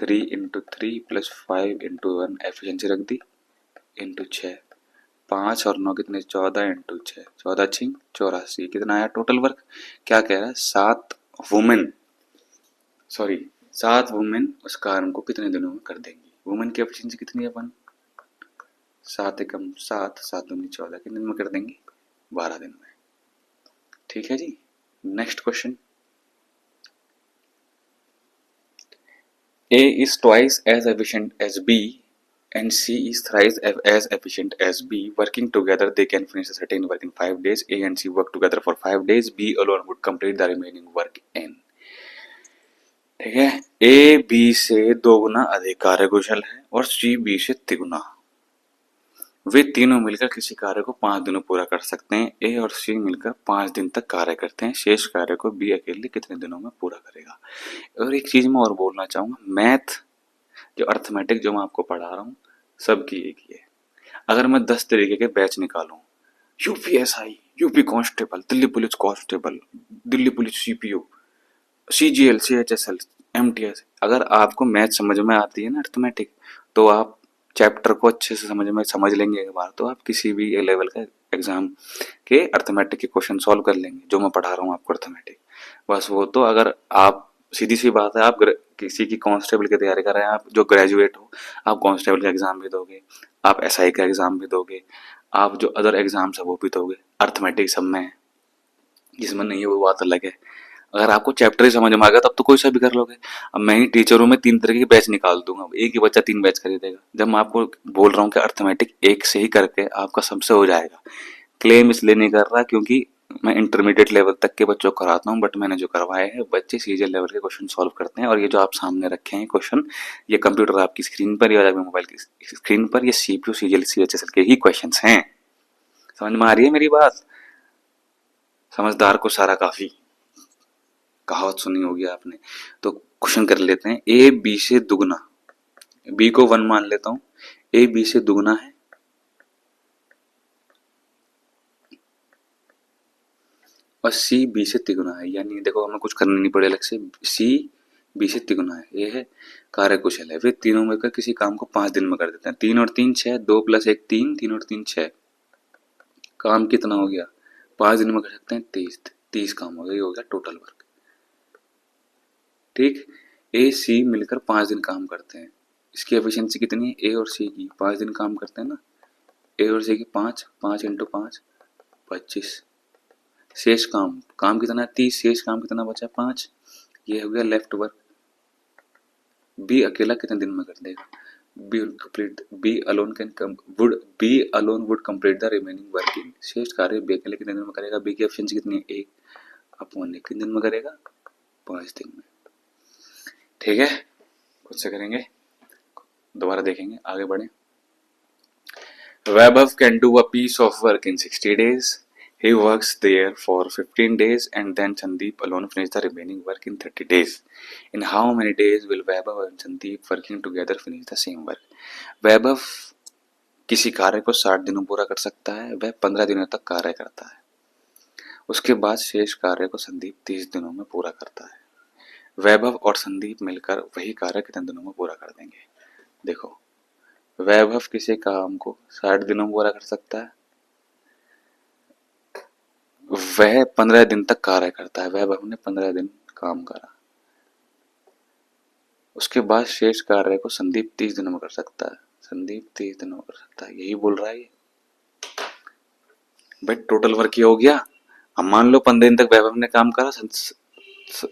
3 × 3 + 5 × 1 एफिशिएंसी रख दी, इंटू 6, 5 और 9 कितने, 14 × 6, 14 6 84। कितना आया टोटल वर्क? क्या कह रहा है, 7 वुमेन उस काम को कितने दिनों में कर देंगी। वुमेन की एफिशिएंसी कितनी है अपन, 7 एकम 7, 7 दूनी 14, कितने दिन में कर देंगे, 12 दिन में। ठीक है जी। Next question, A is twice as efficient as B and C is thrice as efficient as B. Working together, they can finish a certain work in 5 days. A and C work together for 5 days. B alone would complete the remaining work in. ठीक है, A B से 2 गुना अधिक कार्यकुशल है और C B से 3 गुना। वे तीनों मिलकर किसी कार्य को 5 दिनों पूरा कर सकते हैं। ए और सी मिलकर 5 दिन तक कार्य करते हैं, शेष कार्य को बी अकेले कितने दिनों में पूरा करेगा। और एक चीज मैं और बोलना चाहूंगा, मैथ जो अर्थमेटिक जो मैं आपको पढ़ा रहा हूँ सबकी एक ही है। अगर मैं 10 तरीके के बैच निकालूं, UPSI, UP constable, Delhi police constable, Delhi police CPO, CGL, CHSL, MTS, अगर आपको मैथ समझ में आती है ना अर्थमेटिक, तो आप चैप्टर को अच्छे से समझ लेंगे एक बार, तो आप किसी भी ए लेवल का एग्जाम के अर्थमेटिक के क्वेश्चन सॉल्व कर लेंगे, जो मैं पढ़ा रहा हूँ आपको अर्थमेटिक। बस वो तो अगर आप, सीधी सी बात है, आप किसी की कांस्टेबल की तैयारी कर रहे हैं, आप जो ग्रेजुएट हो, आप कांस्टेबल का एग्जाम भी दोगे, आप एसआई का एग्जाम भी दोगे, आप जो अदर एग्जाम्स है वो भी दोगे, अर्थमेटिक सब में है। जिसमें नहीं है वो बात अलग है। अगर आपको चैप्टर ही समझ में आ गया तब तो कोई सा भी कर लोगे। अब मैं ही टीचर हूँ, मैं 3 तरह के बैच निकाल दूंगा, एक ही बच्चा 3 बैच खरीदेगा। जब मैं आपको बोल रहा हूँ कि अर्थमेटिक एक से ही करके आपका सबसे हो जाएगा। क्लेम इसलिए नहीं कर रहा क्योंकि मैं इंटरमीडिएट लेवल तक के बच्चों को कराता हूँ, बट मैंने जो करवाए हैं बच्चे सीजीएल लेवल के क्वेश्चन सॉल्व करते हैं। और ये जो आप सामने रखे हैं क्वेश्चन, ये कंप्यूटर आपकी स्क्रीन पर या मोबाइल की स्क्रीन पर, ये सीपीयू सीजीएल सीएचएसएल के ही क्वेश्चन हैं। समझ में आ रही है मेरी बात? समझदार को सारा काफी, कहावत सुनी होगी आपने। तो क्वेश्चन कर लेते हैं, ए बी से दुगना, बी को 1 मान लेता हूं, ए बी से दुगना है और सी बी से तिगुना है। यानी देखो हमें कुछ करना नहीं पड़े अलग से, सी बी से तिगुना है, ये है कार्यकुशल है। वे तीनों मिलकर किसी काम को 5 दिन में कर देते हैं। 3 और 3 6, 2 + 1 3, 3 और 3 6, काम कितना हो गया, 5 दिन में कर सकते हैं 30 काम हो गया, ये हो गया टोटल वर्क। ठीक, ए सी मिलकर 5 दिन काम करते हैं, इसकी एफिशिएंसी कितनी है, ए और सी की 5 दिन काम करते हैं ना, ए और सी की 5, 5 × 5 25, शेष काम कितना है 30, शेष काम कितना बचा 5, ये हो गया लेफ्ट वर्क। बी अकेला कितने दिन में कर देगा, B alone would complete the remaining working, शेष कार्य बी अकेले कितने दिन में करेगा। बी की एफिशिएंसी कितनी है 1/1, कितने दिन में करेगा, 5 दिन में। ठीक है, खुद से करेंगे, दोबारा देखेंगे, आगे बढ़े। Vaibhav can do a piece of work in 60 days. He works there for 15 days and then Sandeep alone finish the remaining work in 30 days. In how many days will Vaibhav and Sandeep working together finish the same work? वैभव किसी कार्य को 60 दिनों पूरा कर सकता है, वह 15 दिनों तक कार्य करता है। उसके बाद शेष कार्य को संदीप 30 दिनों में पूरा करता है। वैभव और संदीप मिलकर वही कार्य कितने दिनों में पूरा कर देंगे। देखो, वैभव किसी काम को 60 दिनों में पूरा कर सकता है, वह 15 दिन तक कार्य करता है, वैभव ने 15 दिन काम करा। उसके बाद शेष कार्य को संदीप 30 दिनों में कर सकता है, संदीप 30 दिनों में कर सकता है, यही बोल रहा है ये। भाई टोटल वर्क ये हो गया। अब मान लो 15 दिन तक वैभव ने काम करा,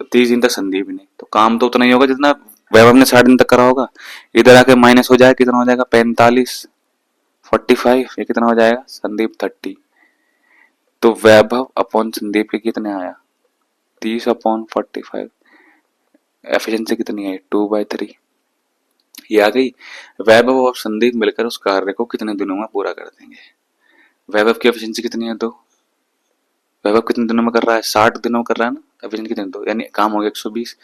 30 दिन तक संदीप ने, तो काम तो उतना ही होगा जितना वैभव ने 60 दिन तक करा होगा। इधर आके माइनस हो जाएगा, कितना हो जाएगा 45, 45, ये कितना हो जाएगा संदीप 30। तो वैभव अपॉन संदीप के कितने आया 30/45, एफिशिएंसी कितनी है 2/3, ये आ गई। वैभव और संदीप मिलकर उस कार्य को कितने दिनों में पूरा कर देंगे। वैभव की एफिशिएंसी कितनी है 2, वैभव कितने दिनों में कर रहा है 60 दिनों में कर रहा है ना, एफिशिएंसी कितने 2, यानी काम हो गया 120।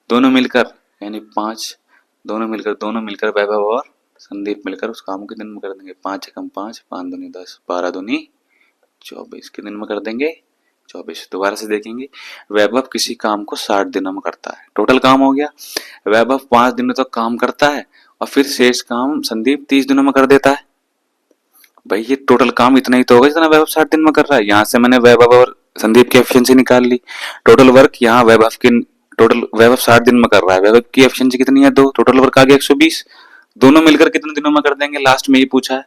दोनों मिलकर यानी 5, दोनों मिलकर वैभव और संदीप मिलकर उस काम को कितने दिन में कर देंगे, 5 × 5, 5 दूनी 10, 12 दूनी 24, कितने दिन में कर देंगे 24। दोबारा से देखेंगे, वैभव किसी काम को 60 दिनों में करता है, टोटल काम हो गया। वैभव 5 दिनों तक काम करता है और फिर शेष काम संदीप 30 दिनों में कर देता है। भाई ये टोटल काम इतना ही तो होगा जितना वैभव 60 दिन में कर रहा है। यहाँ से मैंने वैभव और संदीप की एफिशिएंसी निकाल ली। टोटल वर्क यहाँ टोटल वैभव 60 दिन में कर रहा है, वैभव की एफिशिएंसी कितनी है 2, टोटल वर्क आ गया 120। दोनों मिलकर कितने दिनों में कर देंगे, लास्ट में ही पूछा है।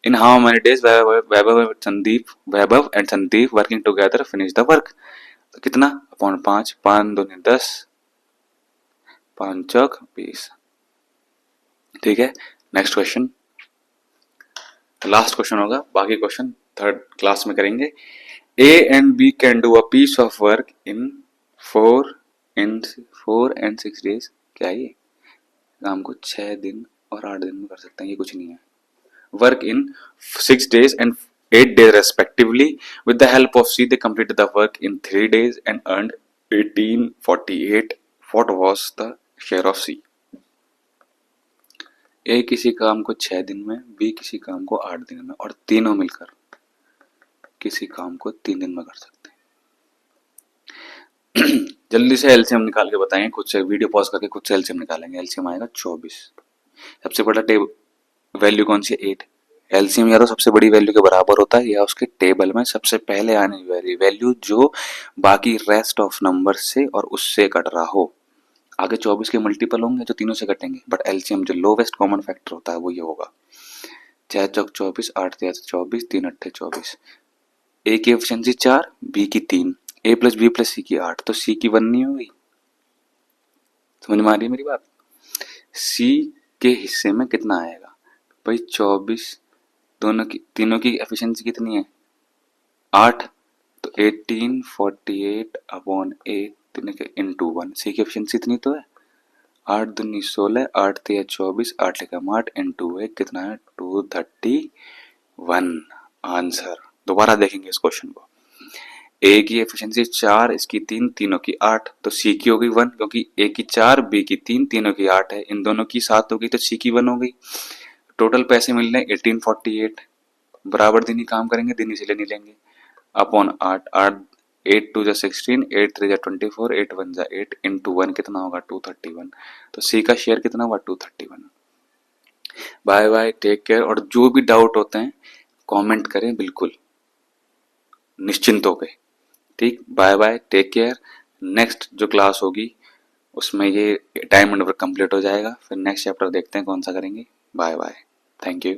इन how many days Vaibhav and Sandeep working together finish the work. तो कितना अपॉन 5, 5 दूनी 10, 5 चौक 20। ठीक है, नेक्स्ट क्वेश्चन, लास्ट क्वेश्चन होगा, बाकी क्वेश्चन थर्ड क्लास में करेंगे। A and B can do a piece of work in 4 and 6 days। क्या ये काम को 6 दिन और 8 दिन में कर सकते हैं, ये कुछ नहीं है। Work in 6 days and 8 days respectively. With the help of C, they completed the work in 3 days and earned 1848. What was the share of C? ए किसी काम को 6 दिन में, बी किसी काम को 8 दिन में, और तीनों मिलकर किसी काम को 3 दिन में कर सकते हैं। जल्दी से एलसीएम निकाल के बताएंगे, खुद से वीडियो पॉज करके खुद से एलसीएम निकालेंगे। एलसीएम आएगा 24। सबसे बड़ा वैल्यू कौन सी है 8। एलसीएम या तो सबसे बड़ी वैल्यू के बराबर होता है या उसके टेबल में सबसे पहले आने वाली वैल्यू जो बाकी रेस्ट ऑफ नंबर से और उससे कट रहा हो। आगे 24 के मल्टीपल होंगे जो तीनों से कटेंगे, बट एलसीएम जो लोवेस्ट कॉमन फैक्टर होता है वो ये होगा। 6 चौक 24, 8 3 24, 3 8 24। ए की एफिशिएंसी 4, बी की 3, ए प्लस बी प्लस सी की 8, तो सी की 1 नहीं होगी। समझ में आ रही है मेरी बात। सी के हिस्से में कितना आएगा भाई 24, तीनों की एफिशिएंसी कितनी है 8, तो 1848 अपॉन 8 तीनों के इनटू 1। सी की एफिशिएंसी इतनी तो है 8 दूनी 16, 8 3 24, 8 लिखा 8 इनटू 1 कितना है 231 आंसर। दोबारा देखेंगे इस क्वेश्चन को। ए की एफिशिएंसी 4, इसकी 3, तीनों की 8, तो सी की हो गई 1 क्योंकि ए की 4, बी की 3, तीनों की 8 है। इन दोनों की 7 हो गई तो सी की 1 हो गई। टोटल पैसे मिल रहे 1848। बराबर दिन ही काम करेंगे, दिन इसलिए नहीं लेंगे। अपॉन 8, 8 2 16, 8 3 24, 8 1 8 इंटू 1 कितना होगा 231। तो सी का शेयर कितना हुआ 231। Bye bye, take care. और जो भी डाउट होते हैं कमेंट करें बिल्कुल निश्चिंत हो गए। ठीक, bye bye, take care. Next जो क्लास होगी उसमें ये टाइम एंड वर्क कंप्लीट हो जाएगा, फिर नेक्स्ट चैप्टर देखते हैं कौन सा करेंगे। Bye bye, thank you.